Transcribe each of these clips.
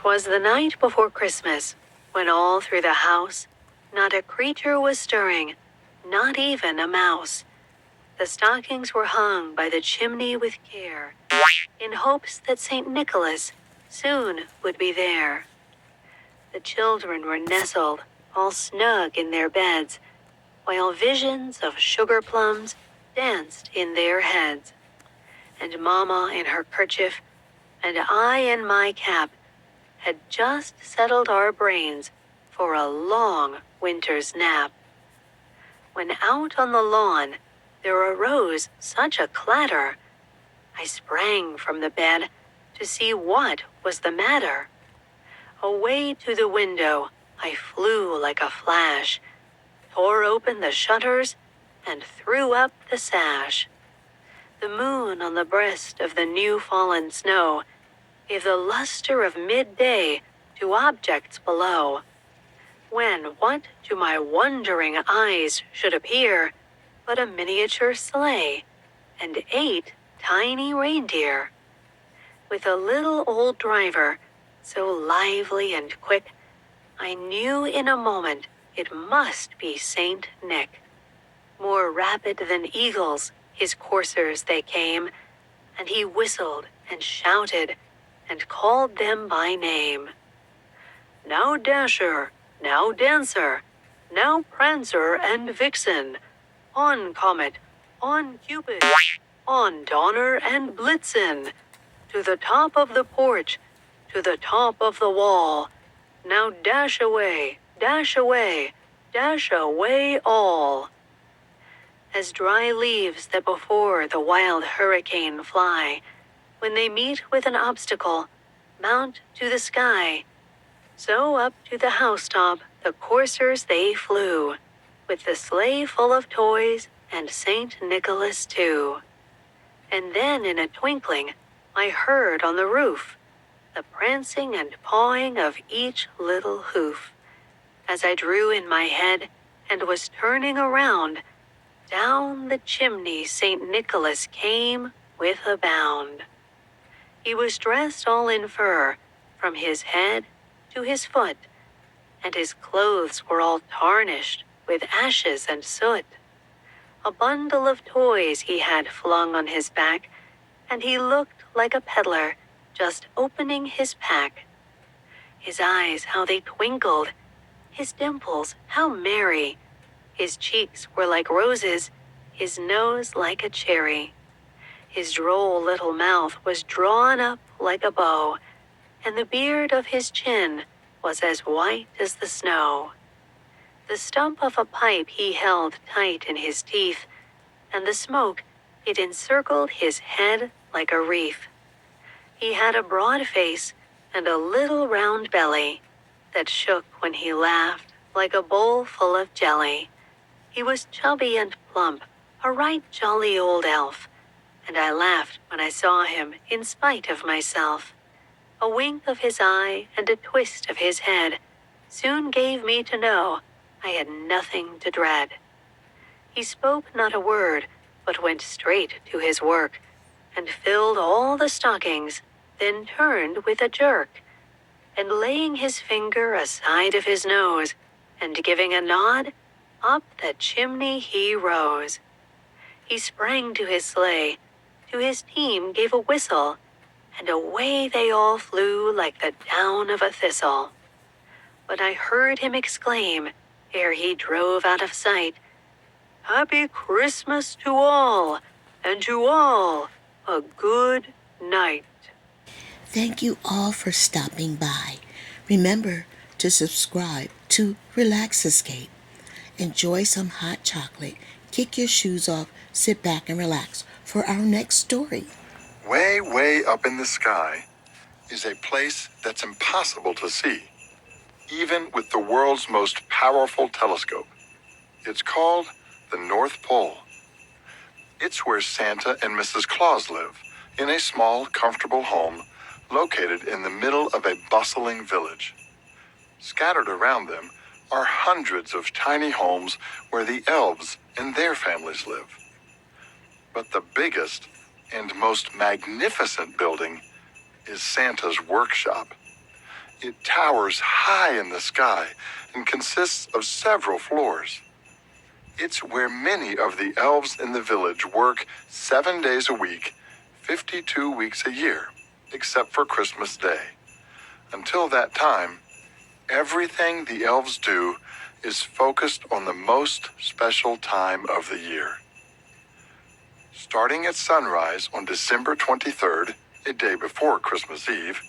'Twas the night before Christmas, when all through the house not a creature was stirring, not even a mouse. The stockings were hung by the chimney with care, in hopes that St. Nicholas soon would be there. The children were nestled all snug in their beds, while visions of sugar plums danced in their heads. And Mama in her kerchief, and I in my cap, had just settled our brains for a long winter's nap. When out on the lawn there arose such a clatter, I sprang from the bed to see what was the matter. Away to the window I flew like a flash, tore open the shutters, and threw up the sash. The moon on the breast of the new-fallen snow gave the luster of midday to objects below, when what to my wondering eyes should appear but a miniature sleigh and 8 tiny reindeer, with a little old driver so lively and quick, I knew in a moment it must be Saint Nick. More rapid than eagles his coursers they came, and he whistled and shouted and called them by name. Now Dasher, now Dancer, now Prancer and Vixen, on Comet, on Cupid, on Donner and Blitzen, to the top of the porch, to the top of the wall. Now dash away, dash away, dash away all. As dry leaves that before the wild hurricane fly, when they meet with an obstacle, mount to the sky, so up to the housetop the coursers they flew, with the sleigh full of toys and Saint Nicholas too. And then in a twinkling I heard on the roof the prancing and pawing of each little hoof. As I drew in my head and was turning around, down the chimney St. Nicholas came with a bound. He was dressed all in fur, from his head to his foot, and his clothes were all tarnished with ashes and soot. A bundle of toys he had flung on his back, and he looked like a peddler just opening his pack. His eyes, how they twinkled, his dimples, how merry. His cheeks were like roses, his nose like a cherry. His droll little mouth was drawn up like a bow, and the beard of his chin was as white as the snow. The stump of a pipe he held tight in his teeth, and the smoke, it encircled his head like a wreath. He had a broad face and a little round belly that shook when he laughed like a bowl full of jelly. He was chubby and plump, a right jolly old elf, and I laughed when I saw him in spite of myself. A wink of his eye and a twist of his head soon gave me to know I had nothing to dread. He spoke not a word, but went straight to his work, and filled all the stockings, then turned with a jerk, and laying his finger aside of his nose, and giving a nod, up the chimney he rose. He sprang to his sleigh, to his team gave a whistle, and away they all flew like the down of a thistle. But I heard him exclaim, ere he drove out of sight, Happy Christmas to all, and to all a good night. Thank you all for stopping by. Remember to subscribe to Relax Escape. Enjoy some hot chocolate, kick your shoes off, sit back and relax for our next story. Way, way up in the sky is a place that's impossible to see, even with the world's most powerful telescope. It's called the North Pole. It's where Santa and Mrs. Claus live, in a small, comfortable home located in the middle of a bustling village. Scattered around them are hundreds of tiny homes where the elves and their families live. But the biggest and most magnificent building is Santa's workshop. It towers high in the sky and consists of several floors. It's where many of the elves in the village work 7 days a week, 52 weeks a year, except for Christmas Day. Until that time, everything the elves do is focused on the most special time of the year. Starting at sunrise on December 23rd, a day before Christmas Eve,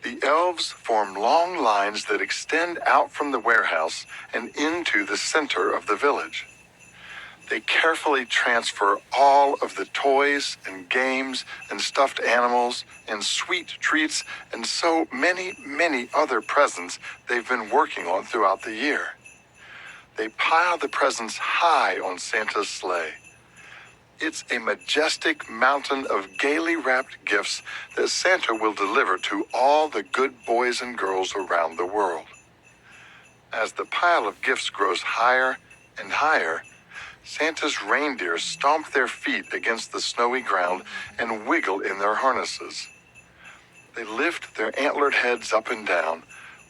the elves form long lines that extend out from the warehouse and into the center of the village. They carefully transfer all of the toys and games and stuffed animals and sweet treats and so many, many other presents they've been working on throughout the year. They pile the presents high on Santa's sleigh. It's a majestic mountain of gaily wrapped gifts that Santa will deliver to all the good boys and girls around the world. As the pile of gifts grows higher and higher, Santa's reindeer stomp their feet against the snowy ground and wiggle in their harnesses. They lift their antlered heads up and down,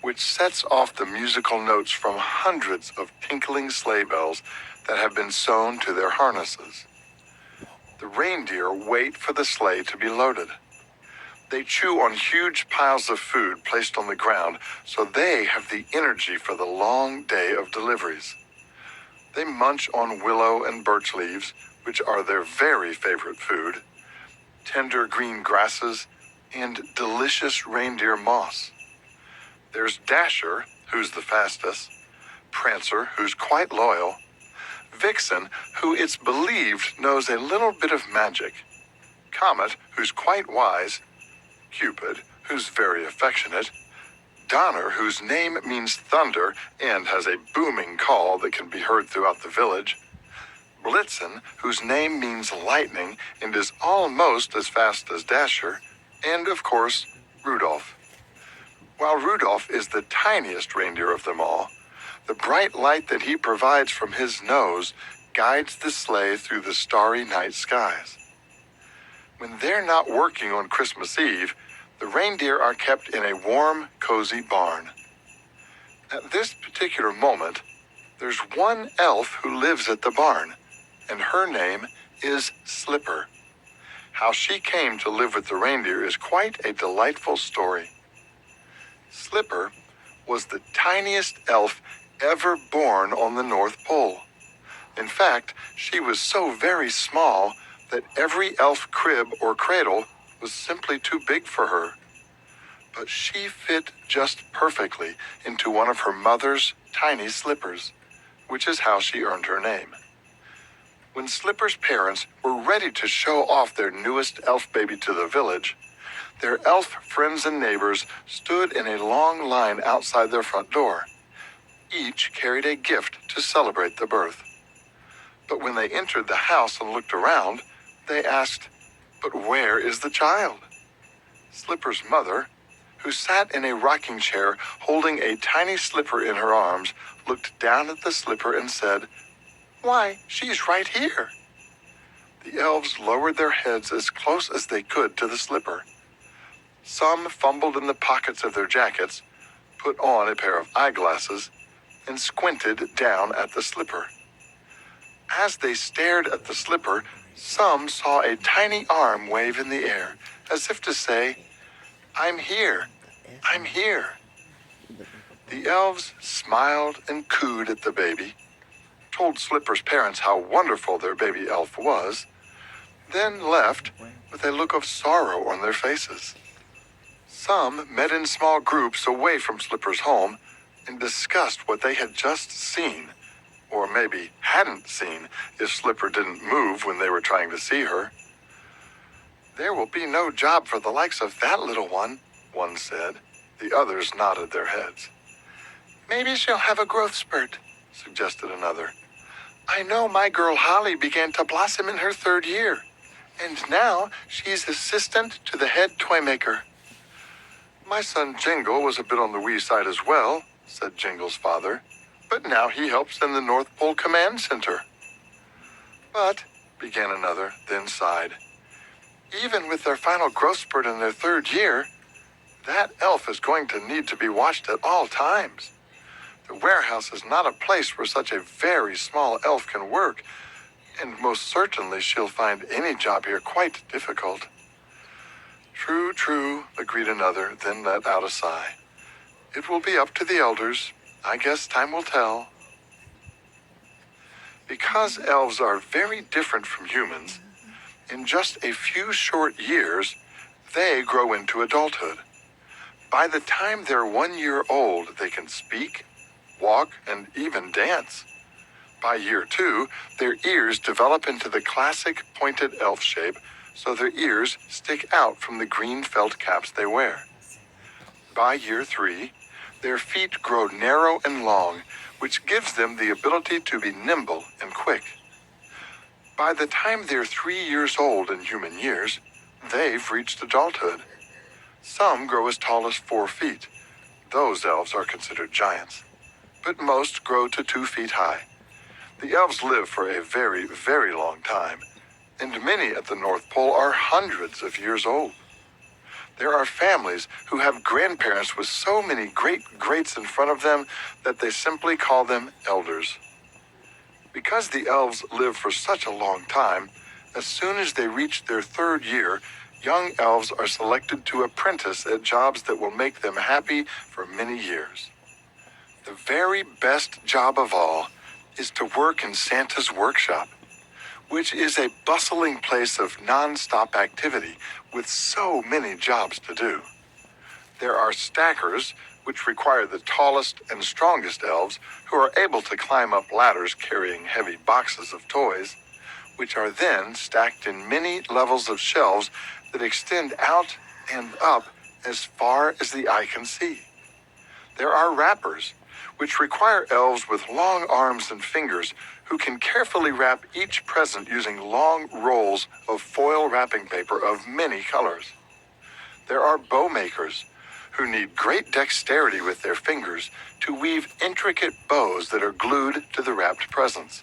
which sets off the musical notes from hundreds of tinkling sleigh bells that have been sewn to their harnesses. The reindeer wait for the sleigh to be loaded. They chew on huge piles of food placed on the ground so they have the energy for the long day of deliveries. They munch on willow and birch leaves, which are their very favorite food, tender green grasses, and delicious reindeer moss. There's Dasher, who's the fastest, Prancer, who's quite loyal, Vixen, who it's believed knows a little bit of magic, Comet, who's quite wise, Cupid, who's very affectionate, Donner, whose name means thunder and has a booming call that can be heard throughout the village, Blitzen, whose name means lightning and is almost as fast as Dasher, and of course, Rudolph. While Rudolph is the tiniest reindeer of them all, the bright light that he provides from his nose guides the sleigh through the starry night skies. When they're not working on Christmas Eve, the reindeer are kept in a warm, cozy barn. At this particular moment, there's one elf who lives at the barn, and her name is Slipper. How she came to live with the reindeer is quite a delightful story. Slipper was the tiniest elf ever born on the North Pole. In fact, she was so very small that every elf crib or cradle was simply too big for her. But she fit just perfectly into one of her mother's tiny slippers, which is how she earned her name. When Slipper's parents were ready to show off their newest elf baby to the village, their elf friends and neighbors stood in a long line outside their front door. Each carried a gift to celebrate the birth. But when they entered the house and looked around, they asked, "But where is the child?" Slipper's mother, who sat in a rocking chair holding a tiny Slipper in her arms, looked down at the Slipper and said, "Why, she's right here." The elves lowered their heads as close as they could to the Slipper. Some fumbled in the pockets of their jackets, put on a pair of eyeglasses, and squinted down at the Slipper. As they stared at the Slipper, some saw a tiny arm wave in the air, as if to say, "I'm here, I'm here." The elves smiled and cooed at the baby, told Slipper's parents how wonderful their baby elf was, then left with a look of sorrow on their faces. Some met in small groups away from Slipper's home and discussed what they had just seen, or maybe hadn't seen if Slipper didn't move when they were trying to see her. "There will be no job for the likes of that little one," one said. The others nodded their heads. "Maybe she'll have a growth spurt," suggested another. "I know my girl Holly began to blossom in her 3rd year, and now she's assistant to the head toy maker." "My son Jingle was a bit on the wee side as well," said Jingle's father, "but now he helps in the North Pole Command Center." "But," began another, then sighed, "even with their final growth spurt in their 3rd year, That elf is going to need to be watched at all times. The warehouse is not a place where such a very small elf can work, and most certainly she'll find any job here quite difficult. True, true, agreed another, then let out a sigh. It will be up to the elders. I guess time will tell. Because elves are very different from humans, in just a few short years, they grow into adulthood. By the time they're 1 year old, they can speak, walk, and even dance. By year 2, their ears develop into the classic pointed elf shape, so their ears stick out from the green felt caps they wear. By year 3, their feet grow narrow and long, which gives them the ability to be nimble and quick. By the time they're 3 years old in human years, they've reached adulthood. Some grow as tall as 4 feet. Those elves are considered giants. But most grow to 2 feet high. The elves live for a very, very long time, and many at the North Pole are hundreds of years old. There are families who have grandparents with so many great-greats in front of them that they simply call them elders. Because the elves live for such a long time, as soon as they reach their 3rd year, young elves are selected to apprentice at jobs that will make them happy for many years. The very best job of all is to work in Santa's workshop, which is a bustling place of non-stop activity with so many jobs to do. There are stackers, which require the tallest and strongest elves who are able to climb up ladders carrying heavy boxes of toys, which are then stacked in many levels of shelves that extend out and up as far as the eye can see. There are wrappers, which require elves with long arms and fingers who can carefully wrap each present using long rolls of foil wrapping paper of many colors. There are bow makers, who need great dexterity with their fingers to weave intricate bows that are glued to the wrapped presents.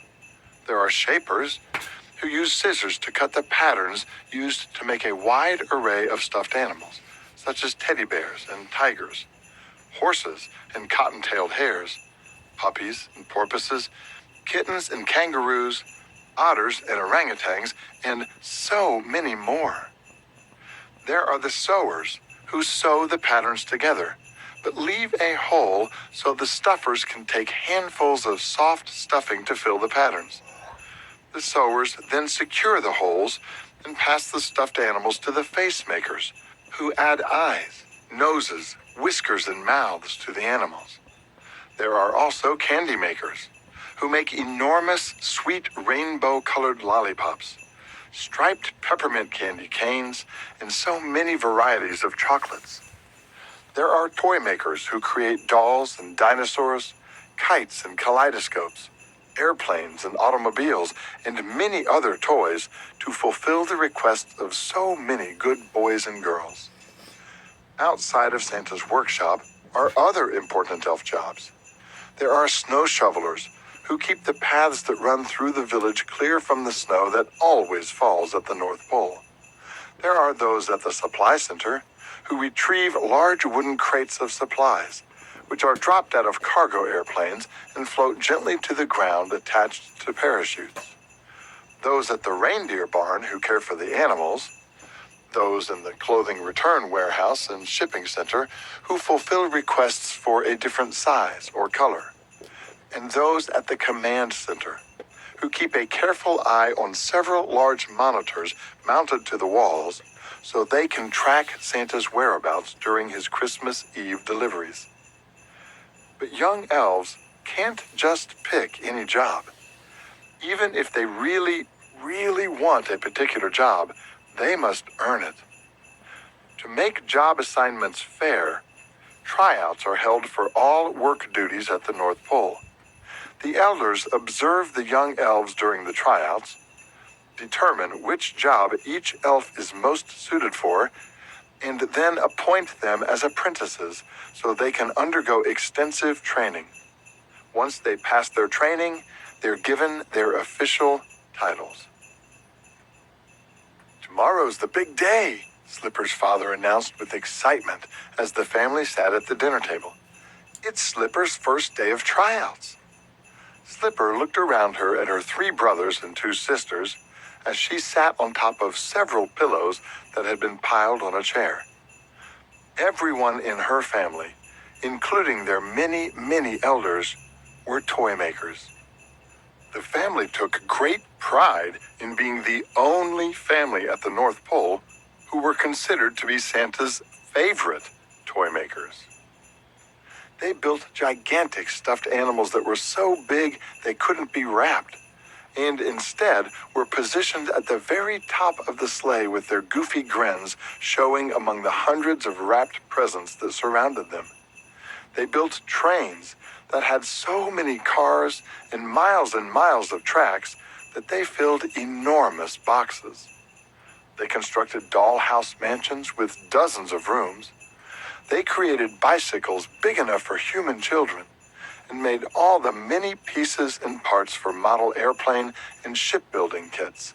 There are shapers, who use scissors to cut the patterns used to make a wide array of stuffed animals, such as teddy bears and tigers, horses and cotton-tailed hares, puppies and porpoises, kittens and kangaroos, otters and orangutans, and so many more. There are the sewers, who sew the patterns together, but leave a hole so the stuffers can take handfuls of soft stuffing to fill the patterns. The sewers then secure the holes and pass the stuffed animals to the face makers, who add eyes, noses, whiskers, and mouths to the animals. There are also candy makers, who make enormous, sweet rainbow-colored lollipops, striped peppermint candy canes, and so many varieties of chocolates. There are toy makers who create dolls and dinosaurs, kites and kaleidoscopes, airplanes and automobiles, and many other toys to fulfill the requests of so many good boys and girls. Outside of Santa's workshop are other important elf jobs. There are snow shovelers, who keep the paths that run through the village clear from the snow that always falls at the North Pole. There are those at the supply center, who retrieve large wooden crates of supplies, which are dropped out of cargo airplanes and float gently to the ground attached to parachutes. Those at the reindeer barn who care for the animals, those in the clothing return warehouse and shipping center who fulfill requests for a different size or color, and those at the command center who keep a careful eye on several large monitors mounted to the walls so they can track Santa's whereabouts during his Christmas Eve deliveries. But young elves can't just pick any job. Even if they really, really want a particular job, they must earn it. To make job assignments fair, tryouts are held for all work duties at the North Pole. The elders observe the young elves during the tryouts, determine which job each elf is most suited for, and then appoint them as apprentices so they can undergo extensive training. Once they pass their training, they're given their official titles. Tomorrow's the big day, Slipper's father announced with excitement as the family sat at the dinner table. It's Slipper's first day of tryouts. Slipper looked around her at her 3 brothers and 2 sisters as she sat on top of several pillows that had been piled on a chair. Everyone in her family, including their many, many elders, were toy makers. The family took great pride in being the only family at the North Pole who were considered to be Santa's favorite toy makers. They built gigantic stuffed animals that were so big they couldn't be wrapped, and instead were positioned at the very top of the sleigh with their goofy grins showing among the hundreds of wrapped presents that surrounded them. They built trains that had so many cars and miles of tracks that they filled enormous boxes. They constructed dollhouse mansions with dozens of rooms. They created bicycles big enough for human children and made all the many pieces and parts for model airplane and shipbuilding kits.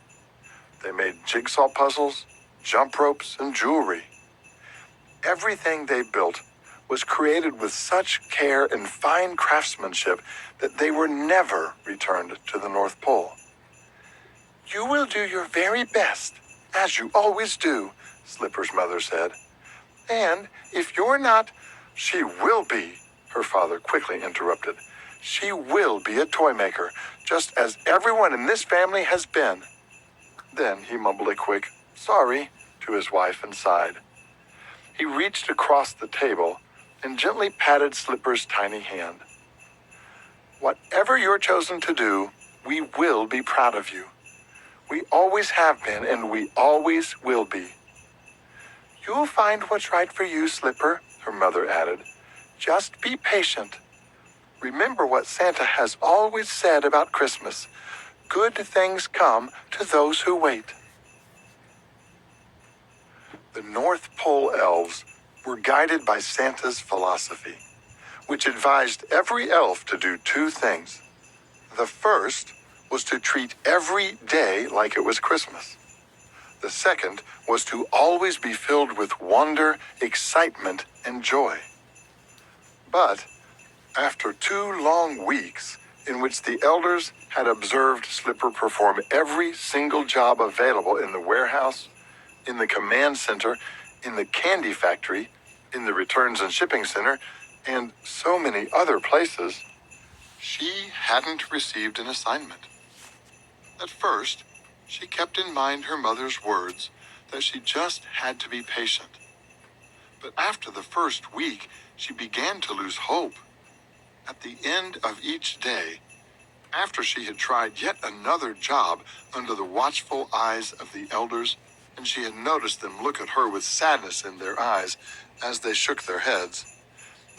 They made jigsaw puzzles, jump ropes, and jewelry. Everything they built was created with such care and fine craftsmanship that they were never returned to the North Pole. You will do your very best, as you always do, Slipper's mother said. And if you're not, she will be, her father quickly interrupted. She will be a toy maker, just as everyone in this family has been. Then he mumbled a quick, sorry, to his wife and sighed. He reached across the table and gently patted Slipper's tiny hand. Whatever you're chosen to do, we will be proud of you. We always have been, and we always will be. You'll find what's right for you, Slipper, her mother added. Just be patient. Remember what Santa has always said about Christmas. Good things come to those who wait. The North Pole elves were guided by Santa's philosophy, which advised every elf to do 2 things. The first was to treat every day like it was Christmas. The second was to always be filled with wonder, excitement, and joy. But after 2 long weeks in which the elders had observed Slipper perform every single job available in the warehouse, in the command center, in the candy factory, in the returns and shipping center, and so many other places, she hadn't received an assignment. At first, she kept in mind her mother's words that she just had to be patient. But after the first week, she began to lose hope. At the end of each day, after she had tried yet another job under the watchful eyes of the elders, and she had noticed them look at her with sadness in their eyes as they shook their heads,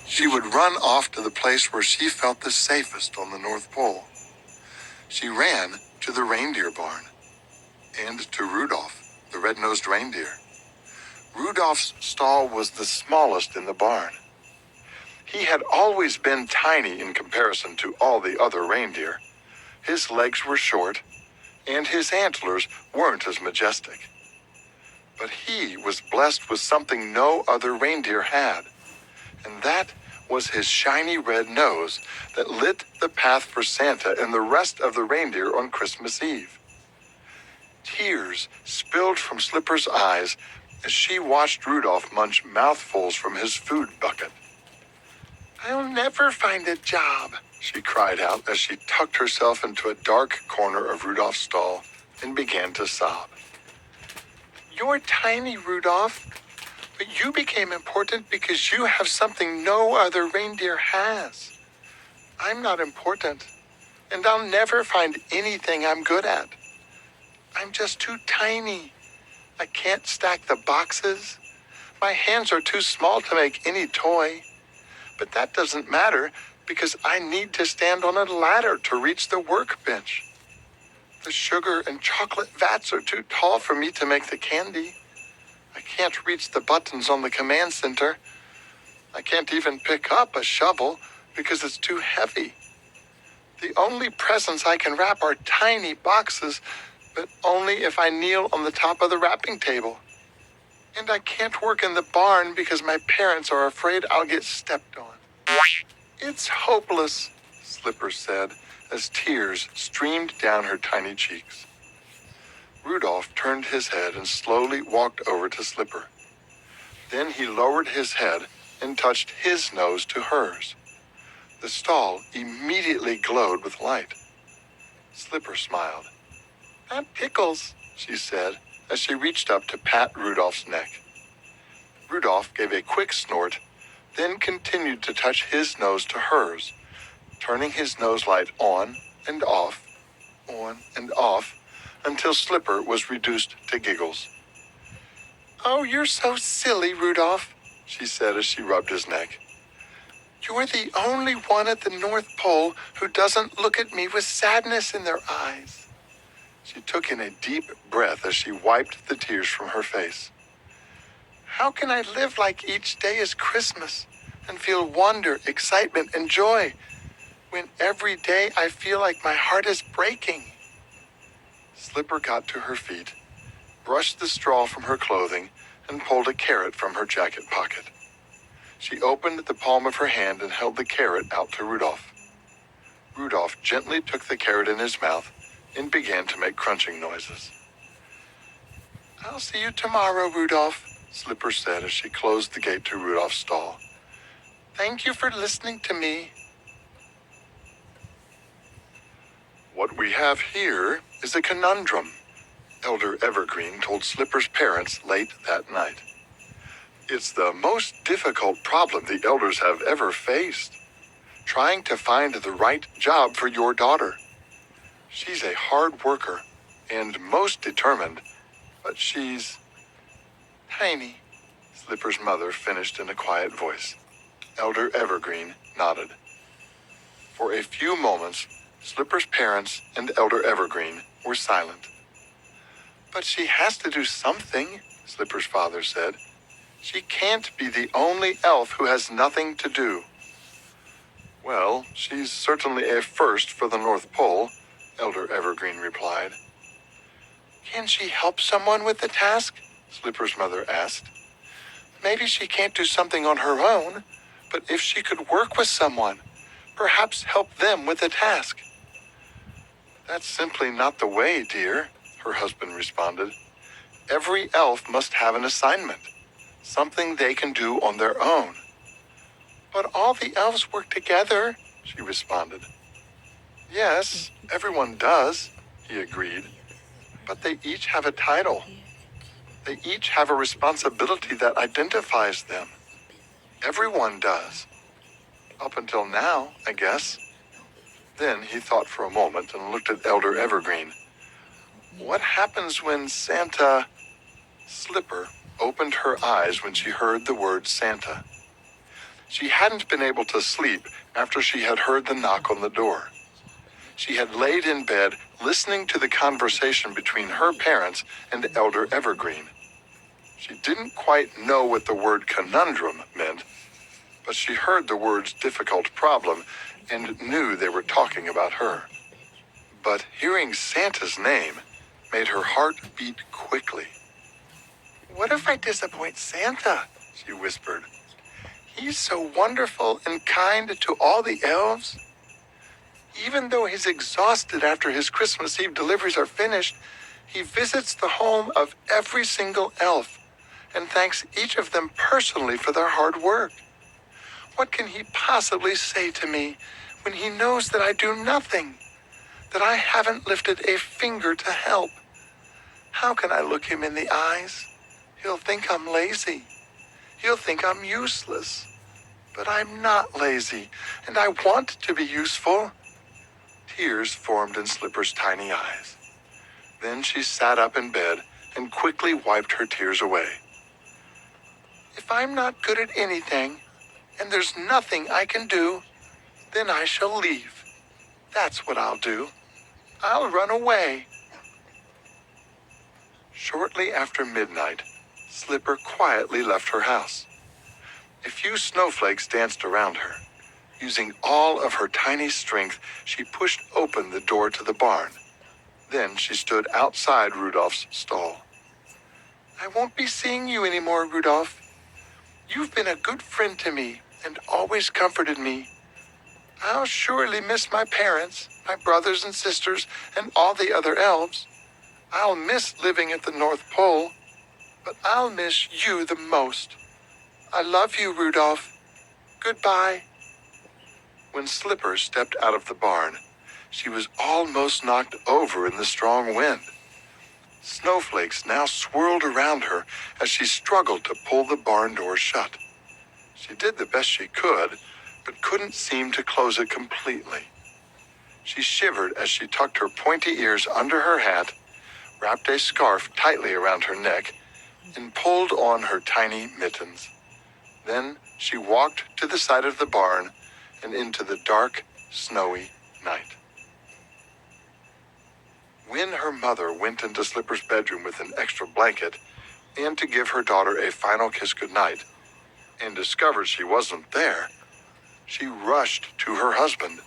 she would run off to the place where she felt the safest on the North Pole. She ran to the reindeer barn and to Rudolph, the red-nosed reindeer. Rudolph's stall was the smallest in the barn. He had always been tiny in comparison to all the other reindeer. His legs were short, and his antlers weren't as majestic. But he was blessed with something no other reindeer had, and that was his shiny red nose that lit the path for Santa and the rest of the reindeer on Christmas Eve. Tears spilled from Slipper's eyes as she watched Rudolph munch mouthfuls from his food bucket. I'll never find a job, she cried out as she tucked herself into a dark corner of Rudolph's stall and began to sob. You're tiny, Rudolph, but you became important because you have something no other reindeer has. I'm not important, and I'll never find anything I'm good at. I'm just too tiny. I can't stack the boxes. My hands are too small to make any toy. But that doesn't matter because I need to stand on a ladder to reach the workbench. The sugar and chocolate vats are too tall for me to make the candy. I can't reach the buttons on the command center. I can't even pick up a shovel because it's too heavy. The only presents I can wrap are tiny boxes, but only if I kneel on the top of the wrapping table. And I can't work in the barn because my parents are afraid I'll get stepped on. It's hopeless, Slipper said as tears streamed down her tiny cheeks. Rudolph turned his head and slowly walked over to Slipper. Then he lowered his head and touched his nose to hers. The stall immediately glowed with light. Slipper smiled. "That tickles," she said as she reached up to pat Rudolph's neck. Rudolph gave a quick snort, then continued to touch his nose to hers, turning his nose light on, and off, until Slipper was reduced to giggles. "Oh, you're so silly, Rudolph," she said as she rubbed his neck. "You're the only one at the North Pole who doesn't look at me with sadness in their eyes." She took in a deep breath as she wiped the tears from her face. "How can I live like each day is Christmas and feel wonder, excitement, and joy when every day I feel like my heart is breaking?" Slipper got to her feet, brushed the straw from her clothing, and pulled a carrot from her jacket pocket. She opened the palm of her hand and held the carrot out to Rudolph. Rudolph gently took the carrot in his mouth and began to make crunching noises. "I'll see you tomorrow, Rudolph," Slipper said as she closed the gate to Rudolph's stall. "Thank you for listening to me." What we have here is a conundrum, Elder Evergreen told Slipper's parents late that night. It's the most difficult problem the elders have ever faced, trying to find the right job for your daughter. She's a hard worker and most determined, but she's tiny, Slipper's mother finished in a quiet voice. Elder Evergreen nodded. For a few moments, Slipper's parents and Elder Evergreen were silent. "But she has to do something," Slipper's father said. "She can't be the only elf who has nothing to do." "Well, she's certainly a first for the North Pole," Elder Evergreen replied. "Can she help someone with the task?" Slipper's mother asked. "Maybe she can't do something on her own, but if she could work with someone, perhaps help them with the task." "That's simply not the way, dear," her husband responded. "Every elf must have an assignment, something they can do on their own." "But all the elves work together," she responded. "Yes, everyone does," he agreed. "But they each have a title. They each have a responsibility that identifies them. Everyone does. Up until now, I guess." Then he thought for a moment and looked at Elder Evergreen. "What happens when Santa—" Slipper opened her eyes when she heard the word Santa. She hadn't been able to sleep after she had heard the knock on the door. She had laid in bed listening to the conversation between her parents and Elder Evergreen. She didn't quite know what the word conundrum meant, but she heard the words difficult problem and knew they were talking about her. But hearing Santa's name made her heart beat quickly. "What if I disappoint Santa?" she whispered. "He's so wonderful and kind to all the elves. Even though he's exhausted after his Christmas Eve deliveries are finished, he visits the home of every single elf and thanks each of them personally for their hard work. What can he possibly say to me when he knows that I do nothing, that I haven't lifted a finger to help? How can I look him in the eyes? He'll think I'm lazy. He'll think I'm useless. But I'm not lazy, and I want to be useful." Tears formed in Slipper's tiny eyes. Then she sat up in bed and quickly wiped her tears away. "If I'm not good at anything, and there's nothing I can do, then I shall leave. That's what I'll do. I'll run away." Shortly after midnight, Slipper quietly left her house. A few snowflakes danced around her. Using all of her tiny strength, she pushed open the door to the barn. Then she stood outside Rudolph's stall. I won't be seeing you anymore, Rudolph. You've been a good friend to me and always comforted me. I'll surely miss my parents, my brothers and sisters, and all the other elves. I'll miss living at the North Pole, but I'll miss you the most. I love you, Rudolph. Goodbye. When Slipper stepped out of the barn, she was almost knocked over in the strong wind. Snowflakes now swirled around her as she struggled to pull the barn door shut. She did the best she could, but couldn't seem to close it completely. She shivered as she tucked her pointy ears under her hat, wrapped a scarf tightly around her neck, and pulled on her tiny mittens. Then she walked to the side of the barn and into the dark, snowy night. When her mother went into Slipper's bedroom with an extra blanket and to give her daughter a final kiss goodnight, and discovered she wasn't there, she rushed to her husband.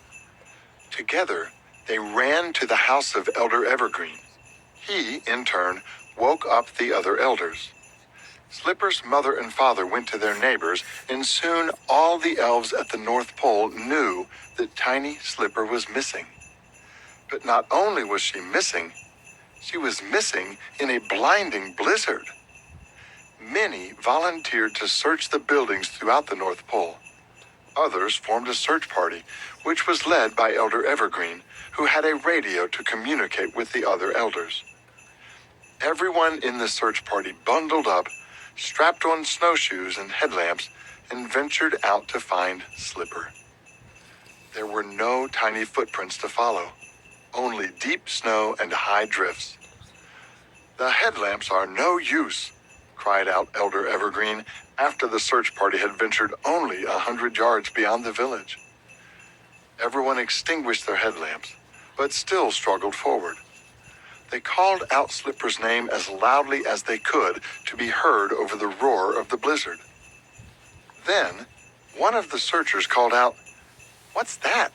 Together, they ran to the house of Elder Evergreen. He, in turn, woke up the other elders. Slipper's mother and father went to their neighbors, and soon all the elves at the North Pole knew that tiny Slipper was missing. But not only was she was missing in a blinding blizzard. Many volunteered to search the buildings throughout the North Pole. Others formed a search party, which was led by Elder Evergreen, who had a radio to communicate with the other elders. Everyone in the search party bundled up, strapped on snowshoes and headlamps, and ventured out to find Slipper. There were no tiny footprints to follow, only deep snow and high drifts. "The headlamps are no use," cried out Elder Evergreen after the search party had ventured only 100 yards beyond the village. Everyone extinguished their headlamps, but still struggled forward. They called out Slipper's name as loudly as they could to be heard over the roar of the blizzard. Then, one of the searchers called out, "What's that?"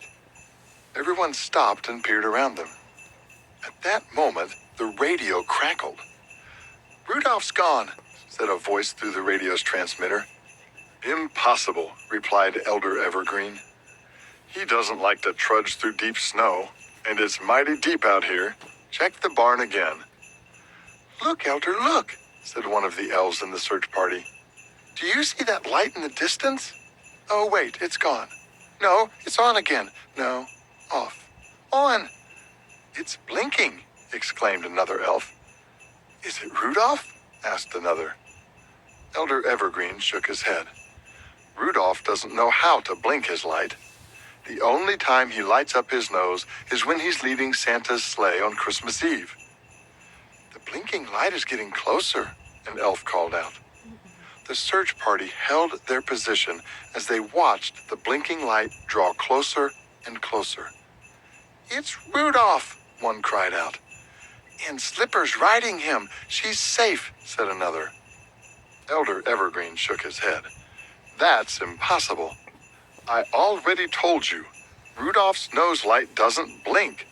Everyone stopped and peered around them. At that moment, the radio crackled. "Rudolph's gone," said a voice through the radio's transmitter. "Impossible," replied Elder Evergreen. "He doesn't like to trudge through deep snow, and it's mighty deep out here. Check the barn again." "Look, Elder, look," said one of the elves in the search party. "Do you see that light in the distance? Oh, wait, it's gone. No, it's on again. No, off. On. It's blinking," exclaimed another elf. "Is it Rudolph?" asked another. Elder Evergreen shook his head. "Rudolph doesn't know how to blink his light. The only time he lights up his nose is when he's leading Santa's sleigh on Christmas Eve." "The blinking light is getting closer," an elf called out. The search party held their position as they watched the blinking light draw closer and closer. "It's Rudolph," one cried out. "And Slipper's riding him. She's safe," said another. Elder Evergreen shook his head. "That's impossible. I already told you, Rudolph's nose light doesn't blink,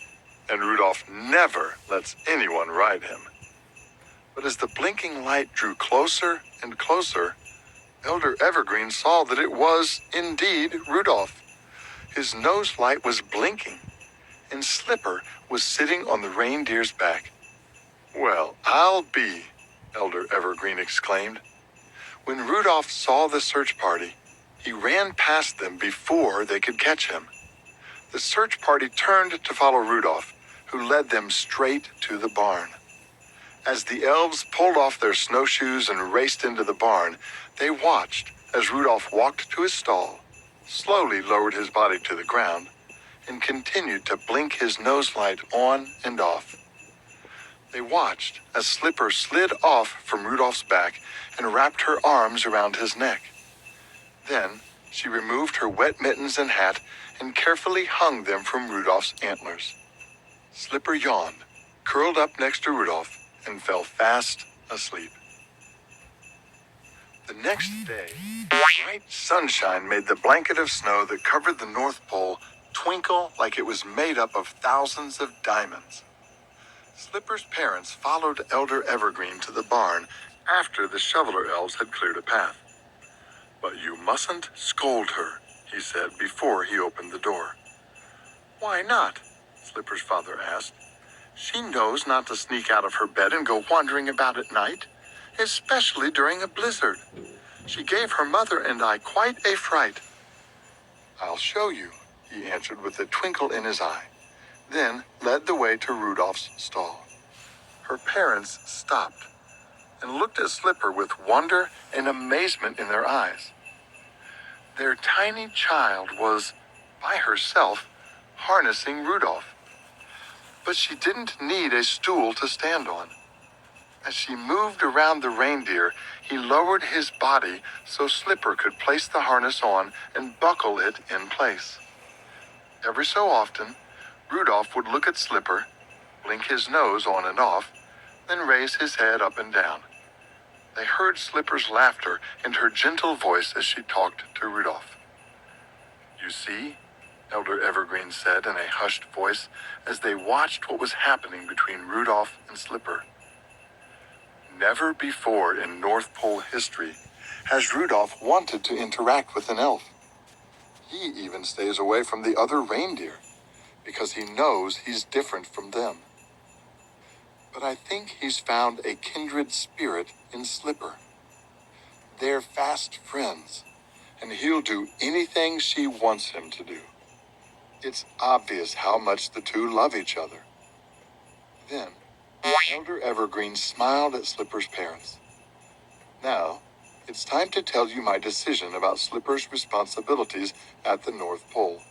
and Rudolph never lets anyone ride him." But as the blinking light drew closer and closer, Elder Evergreen saw that it was indeed Rudolph. His nose light was blinking, and Slipper was sitting on the reindeer's back. "Well, I'll be," Elder Evergreen exclaimed. When Rudolph saw the search party, he ran past them before they could catch him. The search party turned to follow Rudolph, who led them straight to the barn. As the elves pulled off their snowshoes and raced into the barn, they watched as Rudolph walked to his stall, slowly lowered his body to the ground, and continued to blink his nose light on and off. They watched as Slipper slid off from Rudolph's back and wrapped her arms around his neck. Then she removed her wet mittens and hat and carefully hung them from Rudolph's antlers. Slipper yawned, curled up next to Rudolph, and fell fast asleep. The next day, bright sunshine made the blanket of snow that covered the North Pole twinkle like it was made up of thousands of diamonds. Slipper's parents followed Elder Evergreen to the barn after the shoveler elves had cleared a path. "But you mustn't scold her," he said before he opened the door. "Why not?" Slipper's father asked. "She knows not to sneak out of her bed and go wandering about at night, especially during a blizzard. She gave her mother and I quite a fright." "I'll show you," he answered with a twinkle in his eye, then led the way to Rudolph's stall. Her parents stopped and looked at Slipper with wonder and amazement in their eyes. Their tiny child was, by herself, harnessing Rudolph. But she didn't need a stool to stand on. As she moved around the reindeer, he lowered his body so Slipper could place the harness on and buckle it in place. Every so often, Rudolph would look at Slipper, blink his nose on and off, then raise his head up and down. They heard Slipper's laughter and her gentle voice as she talked to Rudolph. "You see," Elder Evergreen said in a hushed voice as they watched what was happening between Rudolph and Slipper. "Never before in North Pole history has Rudolph wanted to interact with an elf. He even stays away from the other reindeer because he knows he's different from them. But I think he's found a kindred spirit in Slipper. They're fast friends, and he'll do anything she wants him to do. It's obvious how much the two love each other." Then, Elder Evergreen smiled at Slipper's parents. "Now, it's time to tell you my decision about Slipper's responsibilities at the North Pole.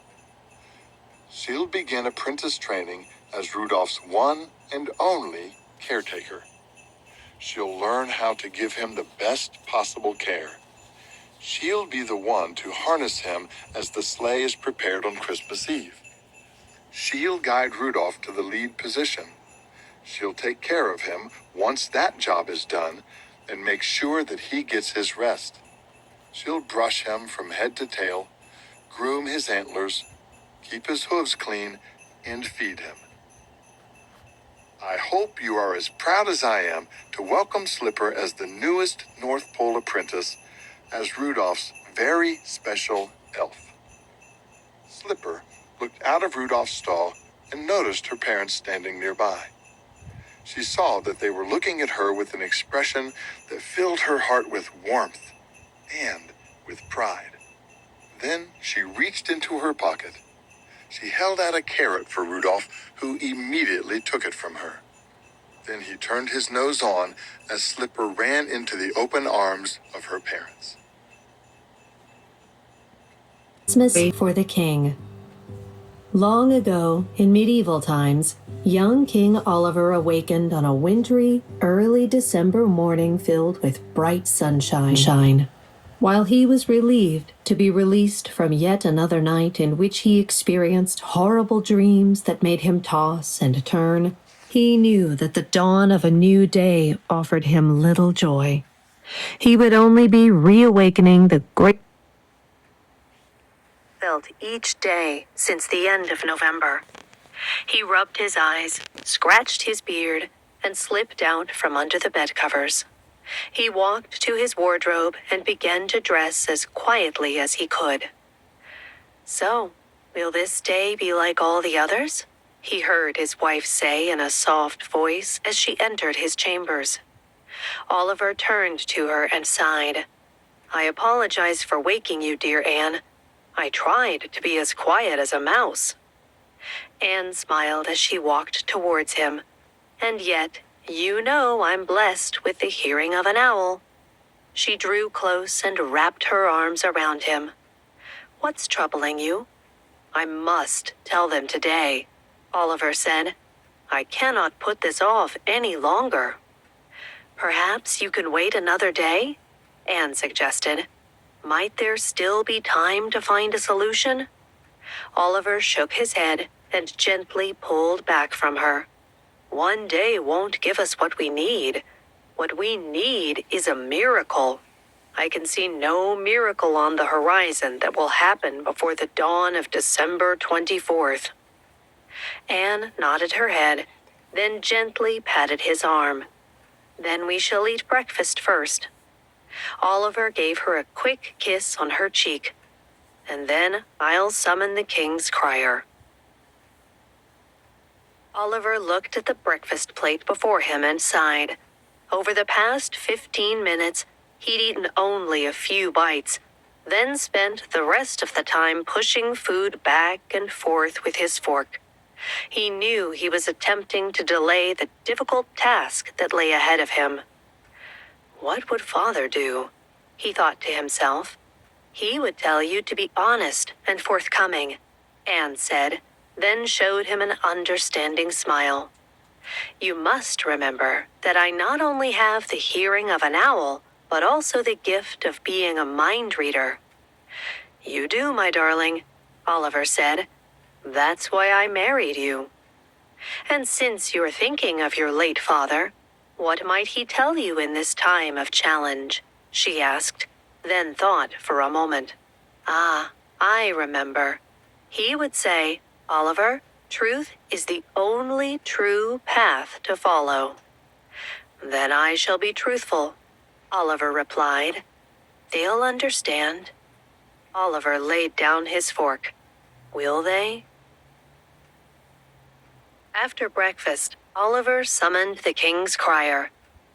She'll begin apprentice training as Rudolph's one and only caretaker. She'll learn how to give him the best possible care. She'll be the one to harness him as the sleigh is prepared on Christmas Eve. She'll guide Rudolph to the lead position. She'll take care of him once that job is done and make sure that he gets his rest. She'll brush him from head to tail, groom his antlers, keep his hooves clean, and feed him. I hope you are as proud as I am to welcome Slipper as the newest North Pole apprentice, as Rudolph's very special elf." Slipper looked out of Rudolph's stall and noticed her parents standing nearby. She saw that they were looking at her with an expression that filled her heart with warmth and with pride. Then she reached into her pocket. She held out a carrot for Rudolph, who immediately took it from her. Then he turned his nose on as Slipper ran into the open arms of her parents. Christmas for the King. Long ago, in medieval times, young King Oliver awakened on a wintry, early December morning filled with bright sunshine. While he was relieved to be released from yet another night in which he experienced horrible dreams that made him toss and turn, he knew that the dawn of a new day offered him little joy. He would only be reawakening the great Felt each day since the end of November. He rubbed his eyes, scratched his beard, and slipped out from under the bed covers. He walked to his wardrobe and began to dress as quietly as he could. "So, will this day be like all the others?" he heard his wife say in a soft voice as she entered his chambers. Oliver turned to her and sighed. "I apologize for waking you, dear Anne. I tried to be as quiet as a mouse." Anne smiled as she walked towards him. "And yet, you know I'm blessed with the hearing of an owl." She drew close and wrapped her arms around him. "What's troubling you?" "I must tell them today," Oliver said. "I cannot put this off any longer." "Perhaps you can wait another day?" Anne suggested. "Might there still be time to find a solution?" Oliver shook his head and gently pulled back from her. "One day won't give us what we need. What we need is a miracle. I can see no miracle on the horizon that will happen before the dawn of December 24th. Anne nodded her head, then gently patted his arm. Then we shall eat breakfast first." Oliver gave her a quick kiss on her cheek. "And then I'll summon the king's crier." Oliver looked at the breakfast plate before him and sighed. Over the past 15 minutes, he'd eaten only a few bites, then spent the rest of the time pushing food back and forth with his fork. He knew he was attempting to delay the difficult task that lay ahead of him. What would Father do? He thought to himself. He would tell you to be honest and forthcoming, Anne said, then showed him an understanding smile. "You must remember that I not only have the hearing of an owl, but also the gift of being a mind reader." "You do, my darling," Oliver said. "That's why I married you." "And since you're thinking of your late father, what might he tell you in this time of challenge?" she asked, then thought for a moment. "Ah, I remember. He would say, 'Oliver, truth is the only true path to follow.'" "Then I shall be truthful," Oliver replied. "They'll understand." Oliver laid down his fork. "Will they?" After breakfast, Oliver summoned the king's crier.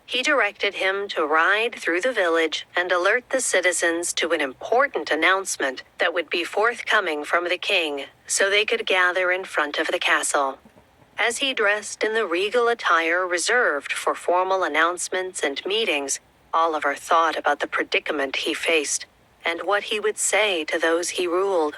He directed him to ride through the village and alert the citizens to an important announcement that would be forthcoming from the king, so they could gather in front of the castle. As he dressed in the regal attire reserved for formal announcements and meetings, Oliver thought about the predicament he faced and what he would say to those he ruled.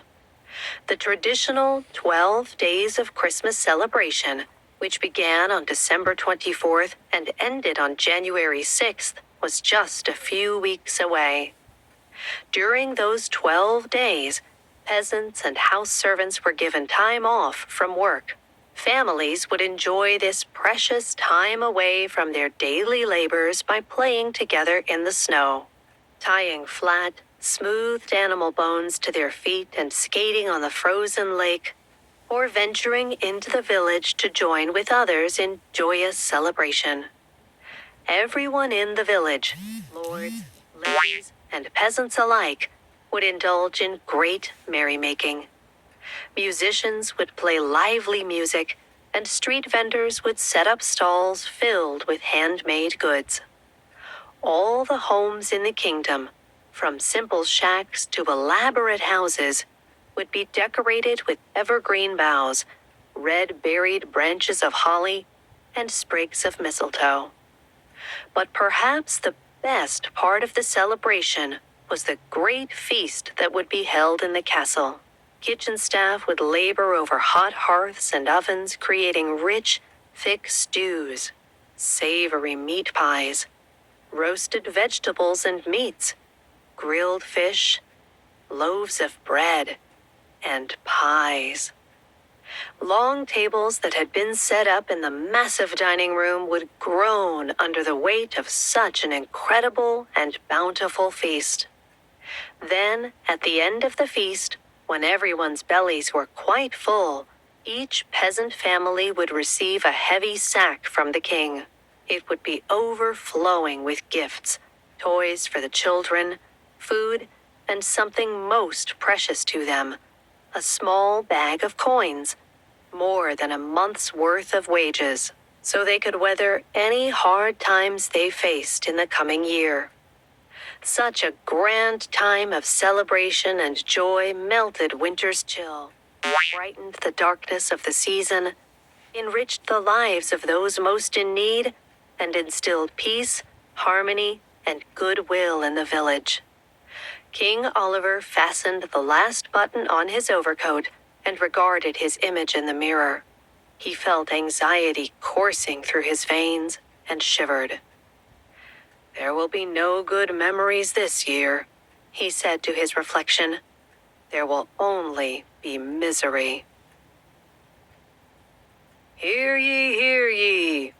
The traditional 12 days of Christmas celebration, which began on December 24th and ended on January 6th, was just a few weeks away. During those 12 days, peasants and house servants were given time off from work. Families would enjoy this precious time away from their daily labors by playing together in the snow, tying flat, smoothed animal bones to their feet and skating on the frozen lake, or venturing into the village to join with others in joyous celebration. Everyone in the village, lords, ladies, and peasants alike, would indulge in great merrymaking. Musicians would play lively music, and street vendors would set up stalls filled with handmade goods. All the homes in the kingdom, from simple shacks to elaborate houses, would be decorated with evergreen boughs, red-berried branches of holly, and sprigs of mistletoe. But perhaps the best part of the celebration was the great feast that would be held in the castle. Kitchen staff would labor over hot hearths and ovens, creating rich, thick stews, savory meat pies, roasted vegetables and meats, grilled fish, loaves of bread, and pies. Long tables that had been set up in the massive dining room would groan under the weight of such an incredible and bountiful feast. Then, at the end of the feast, when everyone's bellies were quite full, each peasant family would receive a heavy sack from the king. It would be overflowing with gifts, toys for the children, food, and something most precious to them, a small bag of coins, more than a month's worth of wages, so they could weather any hard times they faced in the coming year. Such a grand time of celebration and joy melted winter's chill, brightened the darkness of the season, enriched the lives of those most in need, and instilled peace, harmony, and goodwill in the village. King Oliver fastened the last button on his overcoat and regarded his image in the mirror. He felt anxiety coursing through his veins and shivered. "There will be no good memories this year," he said to his reflection. "There will only be misery." "Hear ye, hear ye!"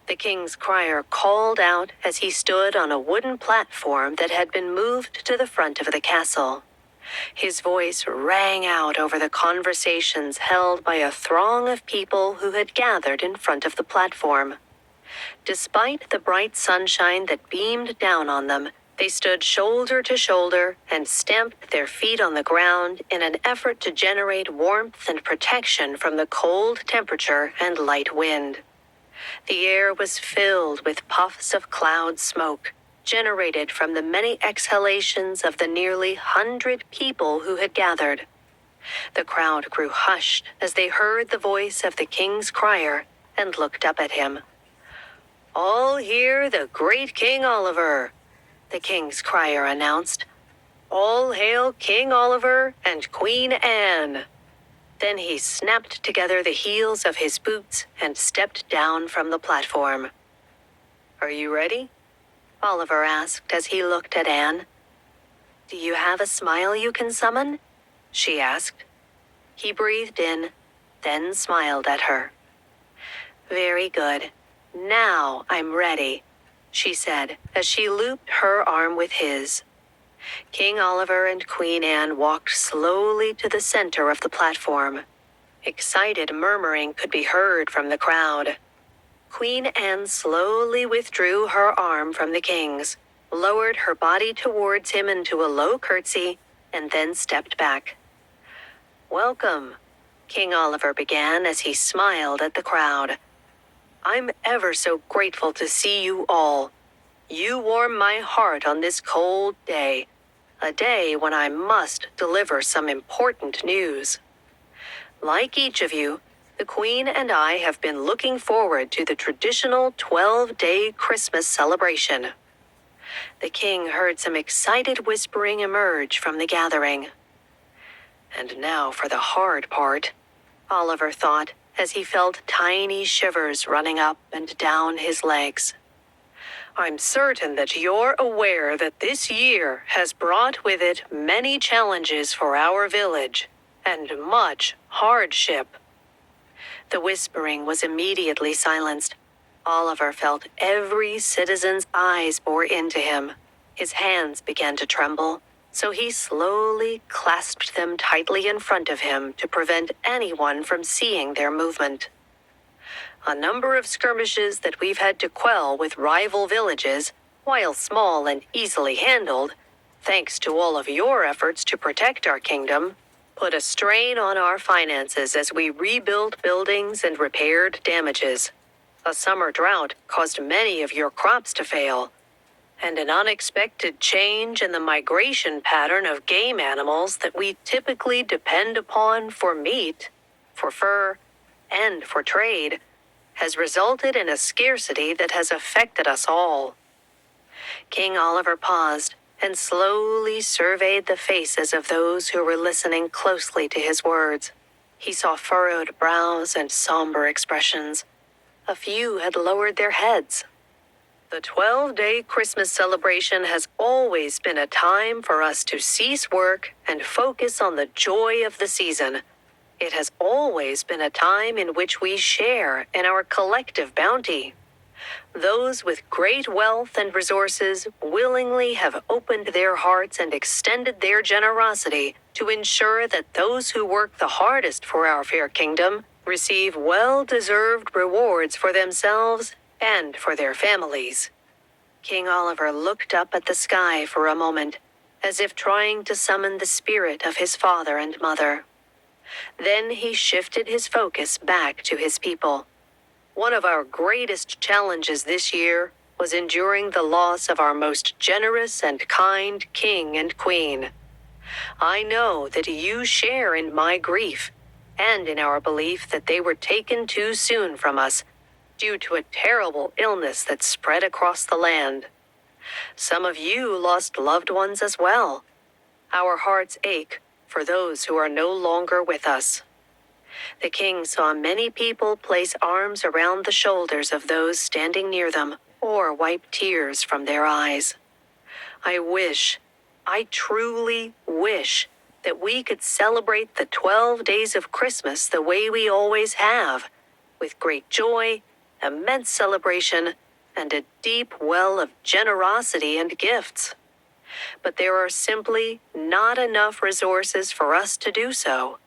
the king's crier called out as he stood on a wooden platform that had been moved to the front of the castle. His voice rang out over the conversations held by a throng of people who had gathered in front of the platform. Despite the bright sunshine that beamed down on them, they stood shoulder to shoulder and stamped their feet on the ground in an effort to generate warmth and protection from the cold temperature and light wind. The air was filled with puffs of cloud smoke, generated from the many exhalations of the nearly 100 people who had gathered. The crowd grew hushed as they heard the voice of the king's crier and looked up at him. "All hear the great King Oliver," the king's crier announced. "All hail King Oliver and Queen Anne." Then he snapped together the heels of his boots and stepped down from the platform. "Are you ready?" Oliver asked as he looked at Anne. "Do you have a smile you can summon?" she asked. He breathed in, then smiled at her. "Very good. Now I'm ready," she said as she looped her arm with his. King Oliver and Queen Anne walked slowly to the center of the platform. Excited murmuring could be heard from the crowd. Queen Anne slowly withdrew her arm from the king's, lowered her body towards him into a low curtsy, and then stepped back. "Welcome," King Oliver began as he smiled at the crowd. "I'm ever so grateful to see you all. You warm my heart on this cold day, a day when I must deliver some important news. Like each of you, the Queen and I have been looking forward to the traditional 12-day Christmas celebration." The king heard some excited whispering emerge from the gathering. "And now for the hard part," Oliver thought as he felt tiny shivers running up and down his legs. "I'm certain that you're aware that this year has brought with it many challenges for our village and much hardship." The whispering was immediately silenced. Oliver felt every citizen's eyes bore into him. His hands began to tremble, so he slowly clasped them tightly in front of him to prevent anyone from seeing their movement. "A number of skirmishes that we've had to quell with rival villages, while small and easily handled, thanks to all of your efforts to protect our kingdom, put a strain on our finances as we rebuilt buildings and repaired damages. A summer drought caused many of your crops to fail, and an unexpected change in the migration pattern of game animals that we typically depend upon for meat, for fur, and for trade, has resulted in a scarcity that has affected us all." King Oliver paused and slowly surveyed the faces of those who were listening closely to his words. He saw furrowed brows and somber expressions. A few had lowered their heads. "The 12-day Christmas celebration has always been a time for us to cease work and focus on the joy of the season. It has always been a time in which we share in our collective bounty. Those with great wealth and resources willingly have opened their hearts and extended their generosity to ensure that those who work the hardest for our fair kingdom receive well-deserved rewards for themselves and for their families." King Oliver looked up at the sky for a moment, as if trying to summon the spirit of his father and mother. Then he shifted his focus back to his people. "One of our greatest challenges this year was enduring the loss of our most generous and kind king and queen. I know that you share in my grief and in our belief that they were taken too soon from us due to a terrible illness that spread across the land. Some of you lost loved ones as well. Our hearts ache for those who are no longer with us." The king saw many people place arms around the shoulders of those standing near them or wipe tears from their eyes. I truly wish that we could celebrate the 12 days of Christmas the way we always have, with great joy, immense celebration, and a deep well of generosity and gifts. But there are simply not enough resources for us to do so.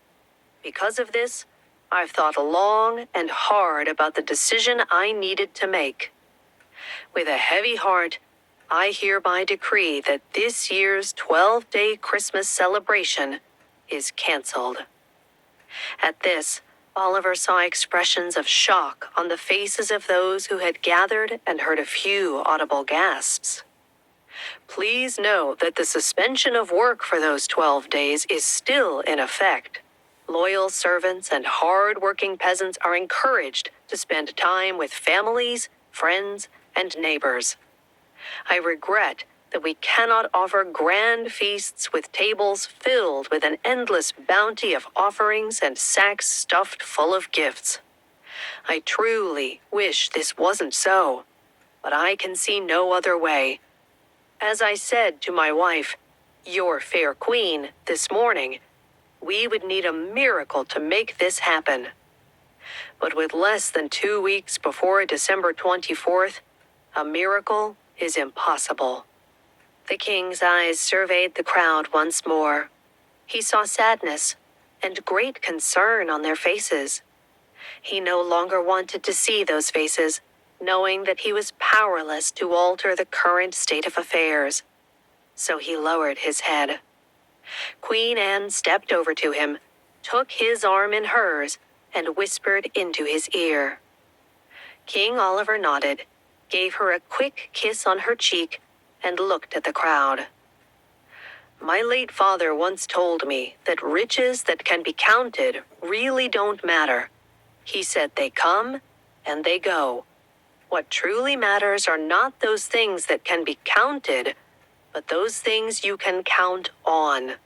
Because of this, I've thought long and hard about the decision I needed to make. With a heavy heart, I hereby decree that this year's 12-day Christmas celebration is canceled." At this, Oliver saw expressions of shock on the faces of those who had gathered and heard a few audible gasps. "Please know that the suspension of work for those 12 days is still in effect. Loyal servants and hard-working peasants are encouraged to spend time with families, friends, and neighbors. I regret that we cannot offer grand feasts with tables filled with an endless bounty of offerings and sacks stuffed full of gifts. I truly wish this wasn't so, but I can see no other way. As I said to my wife, your fair queen, this morning, we would need a miracle to make this happen. But with less than 2 weeks before December 24th, a miracle is impossible." The king's eyes surveyed the crowd once more. He saw sadness and great concern on their faces. He no longer wanted to see those faces, knowing that he was powerless to alter the current state of affairs. So he lowered his head. Queen Anne stepped over to him, took his arm in hers, and whispered into his ear. King Oliver nodded, gave her a quick kiss on her cheek, and looked at the crowd. "My late father once told me that riches that can be counted really don't matter. He said they come and they go. What truly matters are not those things that can be counted, but those things you can count on.